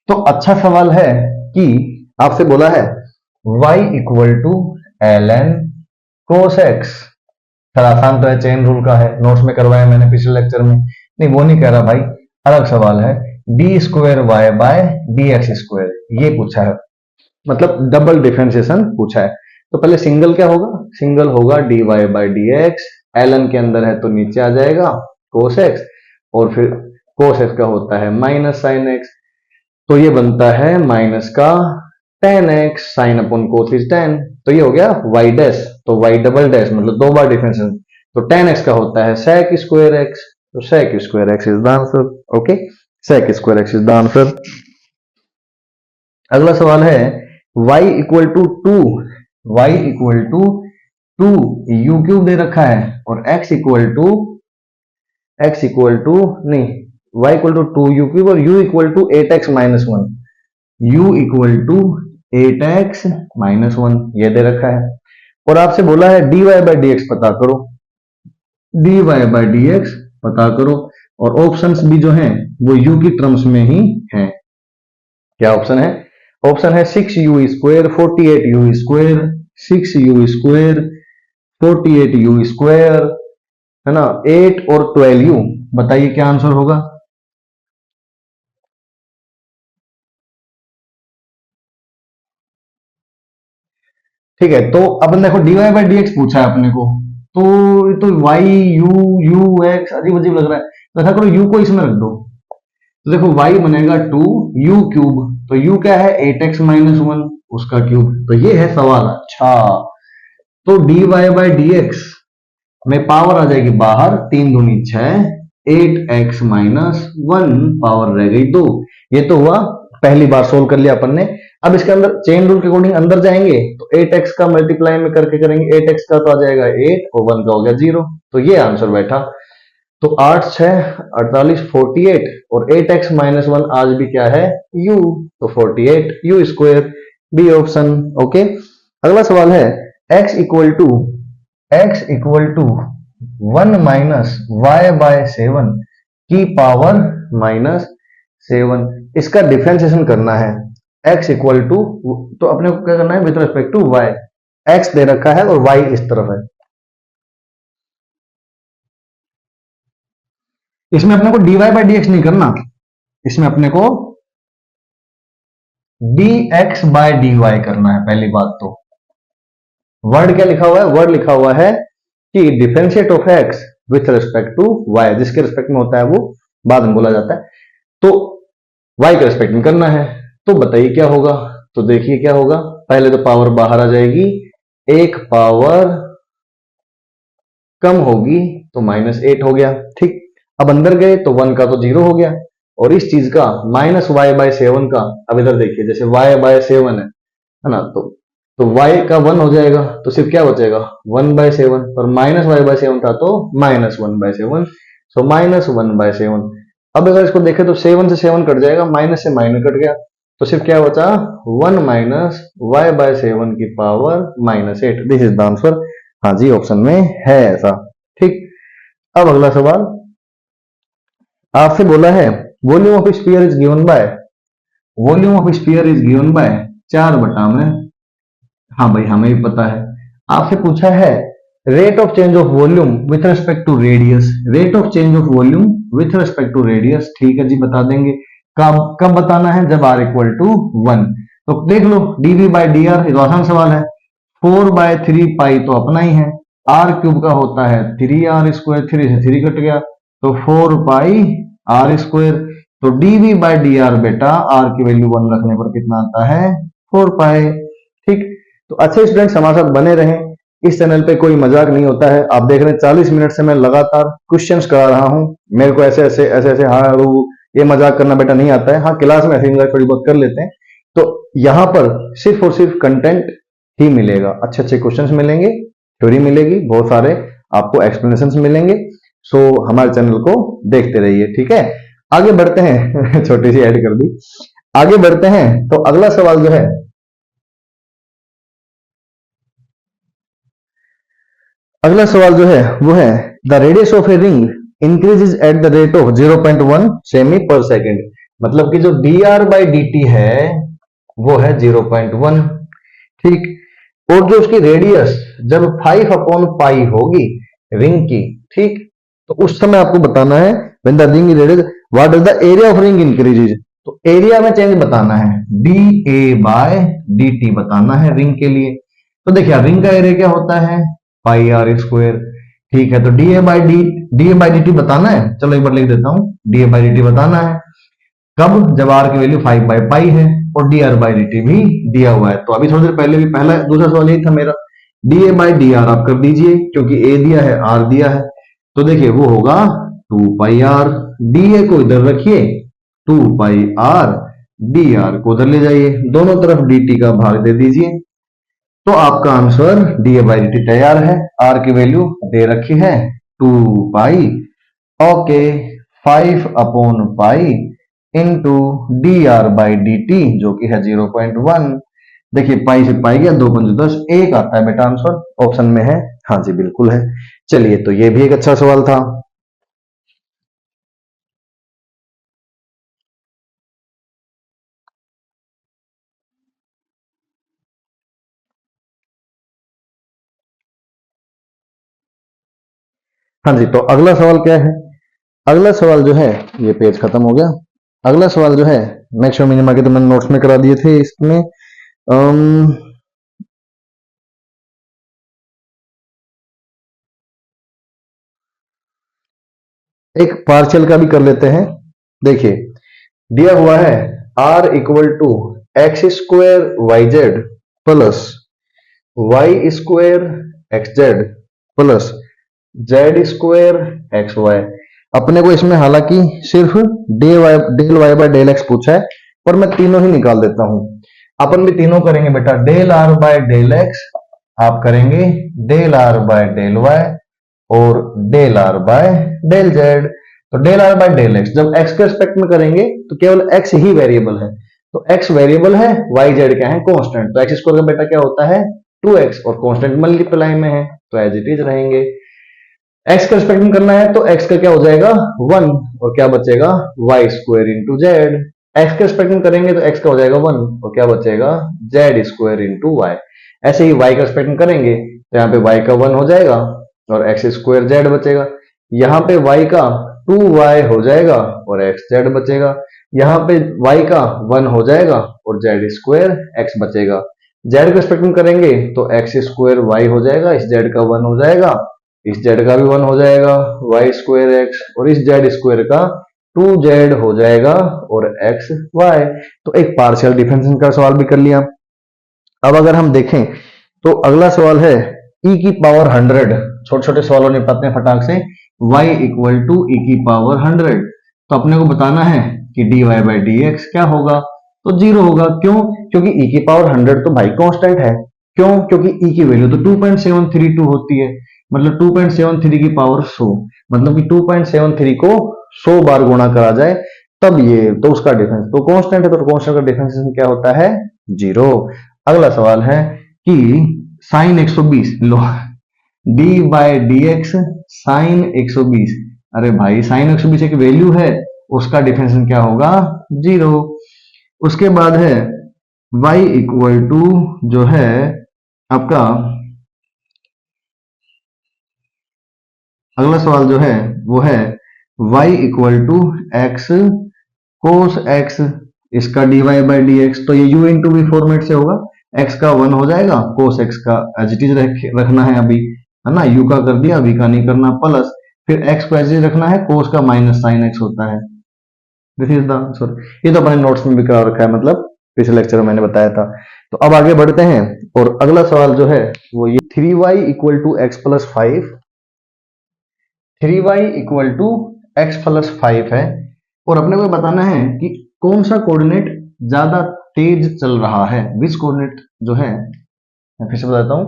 तो अच्छा सवाल है कि आपसे बोला है y equal to ln cos x। Sir आसान तो है, चेन रूल का है, नोट्स में करवाया मैंने पिछले लेक्चर में। नहीं वो नहीं कह रहा भाई, अलग सवाल है, d²y/dx², ये पूछा है, मतलब डबल डिफरेंशिएशन पूछा है। तो पहले सिंगल क्या होगा, सिंगल होगा dy/dx, ln के अंदर है तो नीचे आ जाएगा cos x, और फिर cos x का होता है माइनस sin x, तो ये बनता है माइनस का tan x, sine upon cos is tan, तो ये हो गया y डैश, तो y डबल डैश मतलब 2 बार डिफरेंशिएशन, तो tan x का होता है sec² x, तो sec² x is the answer. Okay, sec² x is the answer. अगला सवाल है y equal to 2, y equal to 2 u³ दे रखा है, और x इक्वल टू नहीं, y इक्वल टू 2u³ और u equal to 8x minus 1, u equal to 8x minus 1 ये दे रखा है, और आपसे बोला है dy/dx पता करो, dy/dx पता करो, और ऑप्शंस भी जो हैं वो u की टर्म्स में ही हैं। क्या ऑप्शन है, ऑप्शन है 6u², 48u², 6u², 48u², है ना, 8 और 12u, बताइए क्या आंसर होगा। ठीक है, तो अपन देखो dy बाई डी एक्स पूछा है अपने को, तो ये तो y u x अजीब अजीब लग रहा है, तो ऐसा करो u को इसमें रख दो। तो देखो y बनेगा 2u क्यूब, तो u क्या है 8x-1 उसका क्यूब, तो ये है सवाल। अच्छा, तो dy बाई डी एक्स में पावर आ जाएगी बाहर, 3 दूनी 6, 8x-1 पावर रह गई 2। ये तो हुआ पहली बार सोल्व कर लिया अपन ने। अब इसके अंदर चेन रूल के अकॉर्डिंग अंदर जाएंगे तो 8x का मल्टीप्लाई में करके करेंगे, 8x का तो आ जाएगा 8 और 1 का हो गया 0, तो ये आंसर बैठा। तो 8 6 48 48 और 8x-1 आज भी क्या है u, तो 48 u square, B option. Okay, अगला सवाल है x इक्वल टू 1 - y/7 की पावर -7, इसका डिफरेंशिएशन करना है। x इक्वल टू, तो अपने को क्या करना है with respect to y, x दे रखा है और y इस तरफ है। इसमें अपने को dy बाई डी एक्स नहीं करना, इसमें अपने को dx बाय dy करना है। पहली बात तो वर्ड क्या लिखा हुआ है, वर्ड लिखा हुआ है कि differentiate of x with respect to y, जिसके रिस्पेक्ट में होता है वो बाद में बोला जाता है, तो y के रिस्पेक्ट में करना है। तो बताइए क्या होगा, तो देखिए क्या होगा, पहले तो पावर बाहर आ जाएगी, एक पावर कम होगी तो -8 हो गया। ठीक, अब अंदर गए तो 1 का तो 0 हो गया, और इस चीज का -y/7 का, अब इधर देखिए जैसे y/7 है ना, तो y का 1 हो जाएगा, तो सिर्फ क्या बचेगा 1/7, और -y/7 था तो -1/7, सो -1/7। अब अगर इसको देखें तो 7 से 7 कट जाएगा, माइनस से माइनस कट गया, तो सिर्फ क्या बचा 1 - y/7 की power -8, this is the answer. हाँ जी, ऑप्शन में है ऐसा। ठीक, अब अगला सवाल आपसे बोला है volume of sphere is given by, volume of sphere is given by 4/में, हाँ भाई हमें भी पता है। आपसे पूछा है rate of change of volume with respect to radius, rate of change of volume with respect to radius, ठीक है जी बता देंगे। कब कब बताना है, जब r इक्वल टू 1। तो देख लो dv बाई डी आर, ये तो आसान सवाल है। 4/3 पाई तो अपना ही है, आर क्यूब का होता है 3r², 3 से 3 कट गया, तो 4πr²। तो dv बाई डी आर बेटा r की वैल्यू 1 रखने पर कितना आता है 4π। ठीक, तो अच्छे स्टूडेंट्स हमारे साथ बने रहें, इस चैनल पे कोई मजाक नहीं होता है। आप देख रहे हैं 40 मिनट से मैं लगातार क्वेश्चंस करा रहा हूं, मेरे को ऐसे हाँ ये मजाक करना बेटा नहीं आता है। हाँ क्लास में ऐसे मजाक थोड़ी बहुत कर लेते हैं, तो यहाँ पर सिर्फ और सिर्फ कंटेंट ही मिलेगा, अच्छे अच्छे क्वेश्चंस मिलेंगे, थ्योरी मिलेगी, बहुत सारे आपको एक्सप्लेनेशन मिलेंगे। सो हमारे चैनल को देखते रहिए, ठीक है। आगे बढ़ते हैं छोटी सी ऐड कर दी, आगे बढ़ते हैं। तो अगला सवाल जो है, अगला सवाल जो है वो है the radius of a ring increases at the rate of 0.1 semi पर सेकेंड, मतलब कि जो D R by D T है वो है 0.1। ठीक, और जो उसकी रेडियस जब 5/पाई होगी रिंग की, ठीक, तो उस समय आपको बताना है when the ring radius what is the area of ring increases, तो एरिया में चेंज बताना है, D A by D T बताना है रिंग के लिए। तो देखिए रिंग का एरिया क्या होता है πr²। ठीक है, तो D A by D T बताना है, चलो एक बार लिख देता हूं, D A by D T बताना है कब, जब आर की वैल्यू 5/पाई है और D R by D T भी दिया हुआ है। तो अभी थोड़ी देर पहले भी पहला दूसरा सवाल यही था मेरा, D A by D R आप कर दीजिए, क्योंकि ए दिया है आर दिया है, तो देखिए वो होगा 2πr, डी ए को इधर रखिए 2πr, डी आर को उधर ले जाइए, दोनों तरफ डी टी का भाग दे दीजिए, तो आपका answer D A by D T तैयार है। आर की वैल्यू दे रखी है 2π, ओके, 5/पाई into D R by D T जो कि है 0.1। देखिए पाई से पाई गया, 2×5 = 10, एक आता है बेटा आंसर, ऑप्शन में है। हाँ जी बिल्कुल है। चलिए, तो ये भी एक अच्छा सवाल था। हाँ जी, तो अगला सवाल क्या है? अगला सवाल जो है, ये पेज खत्म हो गया। अगला सवाल जो है, मैक्सिमम मिनिमा के तो मैंने नोट्स में करा दिए थे। इसमें एक पार्शियल का भी कर लेते हैं। देखिए, दिया हुआ है r equal to x square y z plus y square x z plus z square x y. अपने को इसमें हालांकि सिर्फ del y by del x पूछा है, पर मैं तीनों ही निकाल देता हूं। अपन भी तीनों करेंगे बेटा। Del R by del X आप करेंगे del R by del Y और del R by del Z. तो del R by del X जब एक्स के रिस्पेक्ट में करेंगे तो केवल एक्स ही वेरिएबल है, तो एक्स वेरिएबल है, वाई जेड क्या है, कांस्टेंट। तो एक्स स्क्वायर का बेटा क्या होता है 2x, और कांस्टेंट मल्टीप्लाई में है तो एज इट इज रहेंगे। एक्स का रिस्पेक्ट में करना है तो एक्स का क्या हो जाएगा 1, और क्या बचेगा y square into z. X के रिस्पेक्ट में करेंगे तो एक्स का हो जाएगा 1 और क्या बचेगा जेड स्क्वायर इंटू वाई। ऐसे ही वाई का रिस्पेक्ट में करेंगे तो यहाँ पे वाई का 1 हो जाएगा और एक्स स्क्वायर जेड बचेगा। यहाँ पे वाई का 2y हो जाएगा और एक्स जेड बचेगा। यहाँ पे y का 1 हो जाएगा और जेड स्क्वायर एक्स बचेगा। जेड के रिस्पेक्ट में करेंगे तो एक्स स्क्वायर वाई हो जाएगा, इस जेड का 1 हो जाएगा, इस जेड का भी 1 हो जाएगा, वाई स्क्वायर एक्स, और इस जेड स्क्वायर का 2z हो जाएगा और एक्स वाई। तो एक पार्शियल डिफरेंशिएशन का सवाल भी कर लिया। अब अगर हम देखें तो अगला सवाल है e की पावर 100। छोटे छोटे सवालों निपटाते हैं फटाक से। y इक्वल टू ई की पावर 100, तो अपने को बताना है कि dy बाई डी एक्स क्या होगा। तो 0 होगा। क्यों? क्योंकि e की पावर 100 तो भाई कांस्टेंट है। क्यों? क्योंकि e की वैल्यू तो 2.732 होती है, मतलब 2.73 की पावर 100, मतलब कि 2.73 को 100 बार गुणा करा जाए तब ये, तो उसका डिफरेंस तो कांस्टेंट है, तो कांस्टेंट का डिफरेंशिएशन क्या होता है 0। अगला सवाल है कि साइन 120 लो, D by D X sine 120। अरे भाई साइन 120 एक वैल्यू है, उसका डिफरेंशिएशन क्या होगा 0। उसके बाद है y इक्वल टू जो है आपका अगला सवाल जो है वो है y equal to x cos x, इसका dy बाई डी एक्स, तो ये u इंटू वी फॉर्मेट से होगा। x का 1 हो जाएगा, कोस x का एज इट इज रखना है अभी, है ना, u का कर दिया, v का नहीं करना, प्लस फिर x को एज इट रखना है, कोस का माइनस साइन x होता है। This is the answer. ये तो अपने नोट्स में भी करा रखा है, मतलब पिछले लेक्चर में मैंने बताया था। तो अब आगे बढ़ते हैं और अगला सवाल जो है वो ये 3y equal to x plus 5, 3y equal to x plus 5 है, और अपने को बताना है कि कौन सा कोऑर्डिनेट ज्यादा तेज चल रहा है। विच कोऑर्डिनेट जो है, मैं फिर से बताता हूं,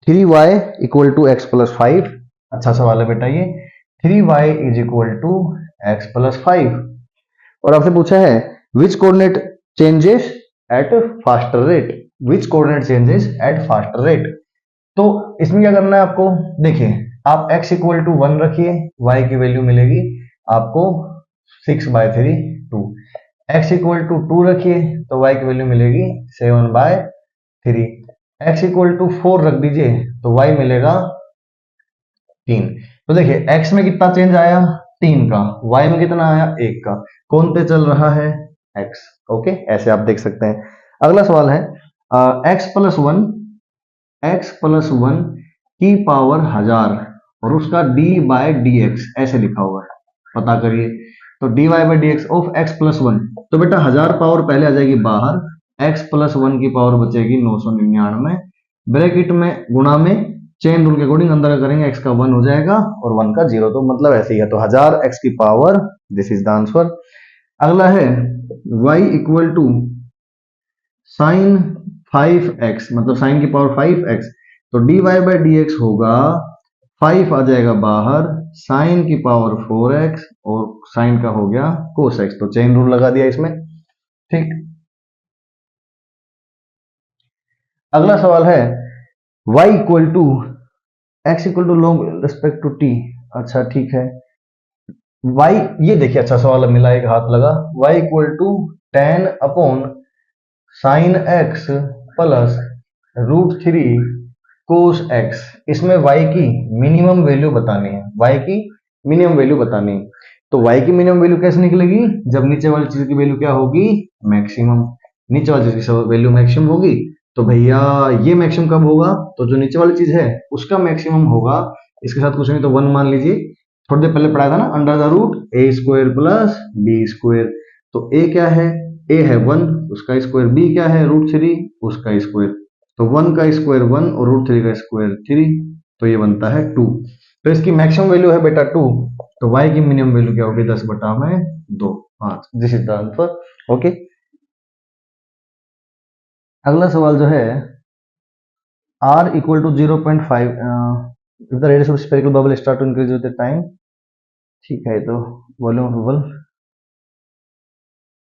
3y equal to x plus 5। अच्छा सवाल है बेटा ये। 3y is equal to x plus 5, और आपसे पूछा है which coordinate changes at faster rate, which coordinate changes at faster rate. तो इसमें क्या करना है आपको, देखिए आप x इक्वल टू 1 रखिए, y की वैल्यू मिलेगी आपको 6/3 2। x इक्वल टू 2 रखिए तो y की वैल्यू मिलेगी 7/3। x इक्वल टू 4 रख दीजिए तो y मिलेगा 3। तो देखिए x में कितना चेंज आया 3 का, y में कितना आया 1 का, कौन पे चल रहा है x। ओके, ऐसे आप देख सकते हैं। अगला सवाल है x प्लस 1, x प्लस 1 की पावर 1000 और उसका d बाय डी एक्स ऐसे लिखा हुआ है, पता करिए। तो dy by D x of x plus 1, तो बेटा 1000 पावर पहले आ जाएगी बाहर, x प्लस 1 की पावर बचेगी 999, ब्रैकेट में गुणा में चेन रूल के अकॉर्डिंग अंदर करेंगे, x का 1 हो जाएगा और 1 का 0, तो मतलब ऐसे ही है। तो 1000 x की power, this is the answer. अगला है y equal to sign 5x, मतलब साइन की पावर 5x, तो dy बाई डी एक्स होगा 5 आ जाएगा बाहर, साइन की पावर 4x और साइन का हो गया कोस x, तो चेन रूल लगा दिया इसमें। ठीक, अगला सवाल है y equal to x equal to long respect to t। अच्छा ठीक है, y, ये देखिए अच्छा सवाल मिला, एक हाथ लगा। y equal to ten upon sine x plus √3 cos x, इसमें y की मिनिमम वैल्यू बतानी है, y की मिनिमम वैल्यू बतानी है। तो y की मिनिमम वैल्यू कैसे निकलेगी, जब नीचे वाली चीज की वैल्यू क्या होगी, मैक्सिमम। नीचे वाली चीज की वैल्यू मैक्सिमम होगी तो भैया ये मैक्सिमम कब होगा, तो जो नीचे वाली चीज है उसका मैक्सिमम होगा। इसके साथ कुछ नहीं तो 1 मान लीजिए, थोड़ी देर पहले पढ़ाया था ना, under the root A square plus B square. तो ए क्या है, ए है 1, उसका स्क्वायर, बी क्या है √3 उसका स्क्वायर। तो 1 का स्क्वायर 1 और √3 का स्क्वायर 3, तो ये बनता है 2। तो इसकी मैक्सिमम वैल्यू है बेटा 2, तो y की मिनिमम वैल्यू क्या होगी, 10/2। हाँ, this is the answer. Okay, अगला सवाल जो है r equal to 0.5 if the radius of spherical bubble start to increase with the time. ठीक है, तो volume of bubble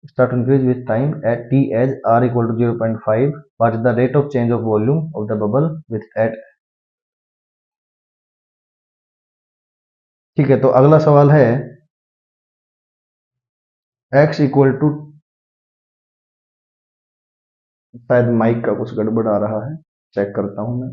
start to increase with time at t as r equal to 0.5. What is the rate of change of volume of the bubble with at। ठीक है, तो अगला सवाल है x equal to, शायद माइक का कुछ गड़बड़ आ रहा है, चेक करता हूं मैं।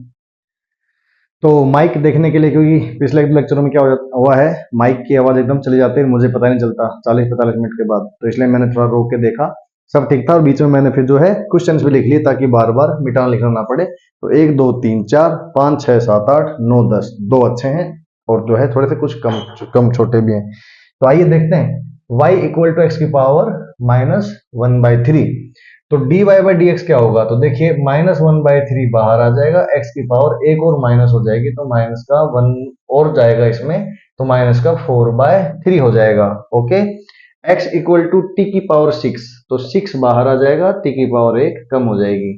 तो माइक देखने के लिए, क्योंकि पिछले लेक्चरों में क्या हुआ है, माइक की आवाज एकदम चली जाती है, मुझे पता नहीं चलता 40-45 मिनट के बाद, तो इसलिए मैंने थोड़ा रोक के देखा, सब ठीक था, और बीच में मैंने फिर जो है क्वेश्चंस भी लिख लिए ताकि बार बार मिटाना लिखना ना पड़े। तो 1 2 3 4 5 6 7 8 9 10, दो अच्छे हैं और जो है थोड़े से कुछ कम कम छोटे भी हैं। तो आइए देखते हैं, y इक्वल टू एक्स की पावर -1/3। तो dy बाई डी एक्स क्या होगा, तो देखिए -1/3 बाहर आ जाएगा, x की पावर एक और माइनस हो जाएगी, तो माइनस का 1 और जाएगा इसमें, तो माइनस का 4/3 हो जाएगा। Okay, x equal to t की पावर 6, तो 6 बाहर आ जाएगा, t की पावर 1 कम हो जाएगी।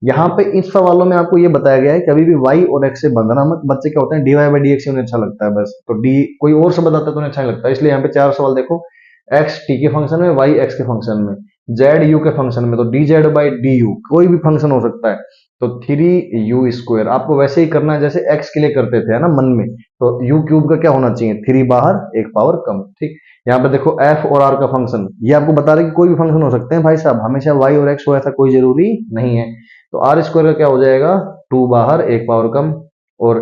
यहाँ पे इस सवालों में आपको ये बताया गया है कभी भी y और x से बंधना मत, बच्चे क्या होते हैं dy बाई डी एक्स उन्हें अच्छा लगता है बस, तो d कोई और से बताता है तो उन्हें अच्छा नहीं लगता, इसलिए यहाँ पे 4 सवाल देखो, x t के फंक्शन में, y x के फंक्शन में, z u के फंक्शन में, तो dz बाई डी यू कोई भी फंक्शन हो सकता है। तो 3u² आपको वैसे ही करना है जैसे x के लिए करते थे, है ना, मन में। तो u क्यूब का क्या होना चाहिए, 3 बाहर, एक पावर कम। ठीक, यहाँ पे देखो f और r का फंक्शन, ये आपको बता रहे कि कोई भी फंक्शन हो सकते हैं भाई साहब, हमेशा y और x हो ऐसा कोई जरूरी नहीं है। तो r² का क्या हो जाएगा, 2 बाहर, एक पावर कम, और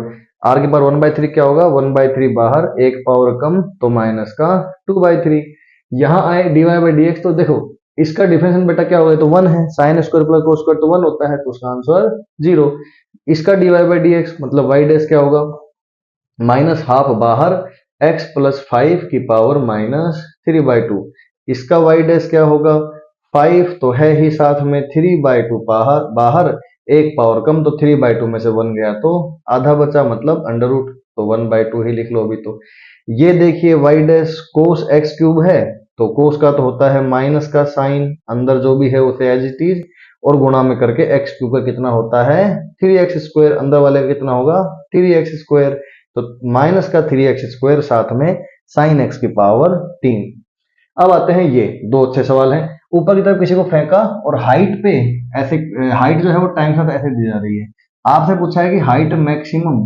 r की पावर 1/3 क्या होगा, 1/3 बाहर, एक पावर कम, तो माइनस का 2/3। यहाँ आए dy बाई डी एक्स, तो देखो इसका डिफरेंशियल बेटा क्या होगा, तो 1 है, sine square plus cos square तो 1 होता है, तो उसका आंसर 0। इसका dy बाई डी एक्स मतलब y डैश क्या होगा, -12 बाहर, x प्लस 5 की पावर -3/2। इसका y डैश क्या होगा, 5 तो है ही साथ में, 3/2 बाहर बाहर, एक पावर कम, तो 3/2 में से 1 गया तो आधा बचा, मतलब अंडर रूट, तो 1/2 ही लिख लो अभी। तो ये देखिए y dash cos x cube है, तो कोस का तो होता है माइनस का साइन, अंदर जो भी है उसे एज इट इज, और गुणा में करके एक्स क्यूब का कितना होता है 3x², अंदर वाले का कितना होगा 3x²। तो माइनस का 3x² साथ में साइन x की पावर 3। अब आते हैं, ये दो अच्छे सवाल हैं, ऊपर की तरफ किसी को फेंका और हाइट पे ऐसे, हाइट जो है वो टाइम के साथ ऐसे दी जा रही है। आपसे पूछा है कि हाइट मैक्सिमम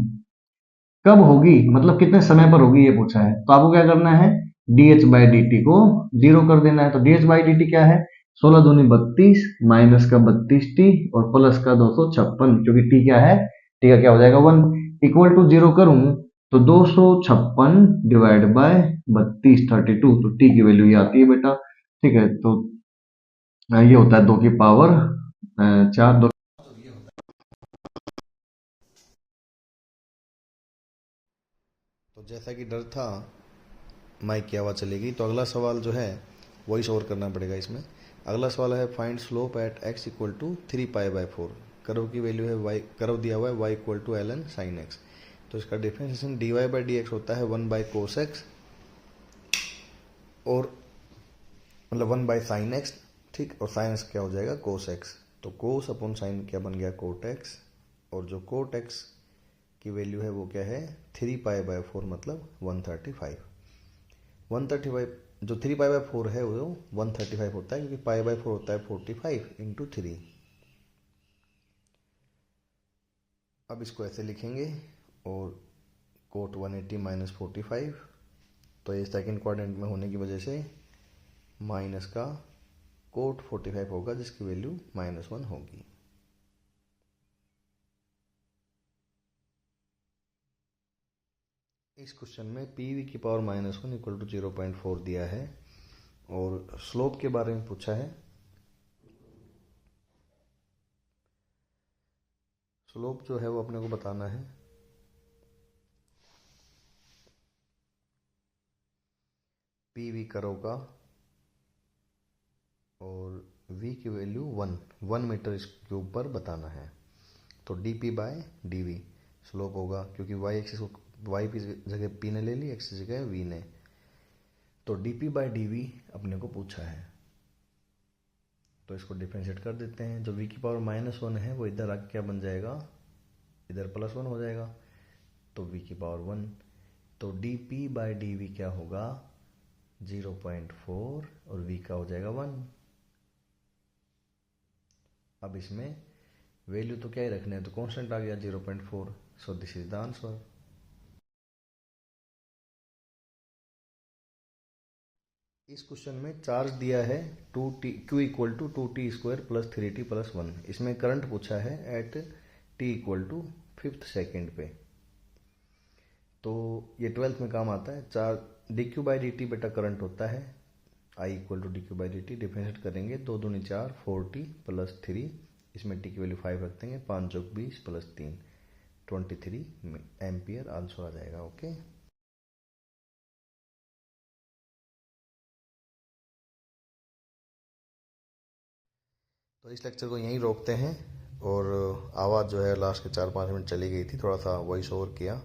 कब होगी, मतलब कितने समय पर होगी, ये पूछा है। तो आपको क्या करना है, dh बाई डी टी को 0 कर देना है। तो dh बाई डी टी क्या है, 16 दूनी 32, माइनस का 32t और प्लस का 256, क्योंकि t क्या है, t का क्या हो जाएगा 1, इक्वल टू 0 करूं तो 256 डिवाइड बाय 32 32, तो t की वैल्यू ये आती है बेटा। ठीक है, तो ये होता है 2 की पावर 4, 2। तो जैसा कि डर था माइक की आवाज़ चलेगी, तो अगला सवाल जो है वॉइस ओवर करना पड़ेगा इसमें। अगला सवाल है find slope at x equal to 3π/4। Curve की वैल्यू है y, कर्व दिया हुआ है y equal to ln sin x। तो इसका differentiation dy by D X होता है 1/cos x, और मतलब 1/sin x। ठीक, और sin x क्या हो जाएगा cos x। तो cos अपॉन sin क्या बन गया cot x, और जो cot x की वैल्यू है वो क्या है 3π/4, मतलब 135। 135 जो 3π/4 है वो 135 होता है, क्योंकि π/4 होता है 45 इंटू 3। अब इसको ऐसे लिखेंगे, और कोट 180 माइनस 45, तो ये सेकेंड क्वाड्रेंट में होने की वजह से माइनस का कोट 45 होगा, जिसकी वैल्यू -1 होगी। इस क्वेश्चन में पी की पावर -1 इक्वल टू 0.4 दिया है और स्लोप के बारे में पूछा है। स्लोप जो है वो अपने को बताना है। पी कर्व का और v की वैल्यू 1 मीटर क्यूब पर बताना है। तो dp/dv स्लोप होगा, क्योंकि y एक्सिस को y की जगह p ने ले ली, x की जगह v ने। तो dp/dv अपने को पूछा है, तो इसको डिफरेंशिएट कर देते हैं। जो v की पावर -1 है वो इधर आके क्या बन जाएगा, इधर +1 हो जाएगा, तो v की पावर 1। तो dp/dv क्या होगा 0.4 और v का हो जाएगा 1। अब इसमें वैल्यू तो क्या ही रखने है, तो कांस्टेंट आ गया 0.4। So this is the answer. इस क्वेश्चन में चार्ज दिया है Q equal to 2t² + 3t + 1। इसमें करंट पूछा है at t equal to 5th second पे। तो ये 12th में काम आता है। चार्ज dq/dt बेटा करंट होता है, I equal to dq/dt। Differentiate करेंगे, 2 दूनी 4, 4t + 3, इसमें t की वैल्यू 5 रख देंगे, 5 + 20 + 3 23 एम्पियर आंसर आ जाएगा। ओके, तो इस लेक्चर को यहीं रोकते हैं। और आवाज़ जो है लास्ट के 4-5 मिनट चली गई थी, थोड़ा सा वॉइस ओवर किया,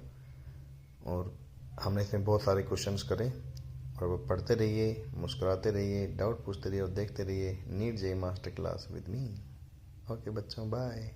और हमने इसमें बहुत सारे क्वेश्चंस करे। और वो पढ़ते रहिए, मुस्कुराते रहिए, डाउट पूछते रहिए और देखते रहिए NEET JEE master class with me. Okay बच्चों, बाय।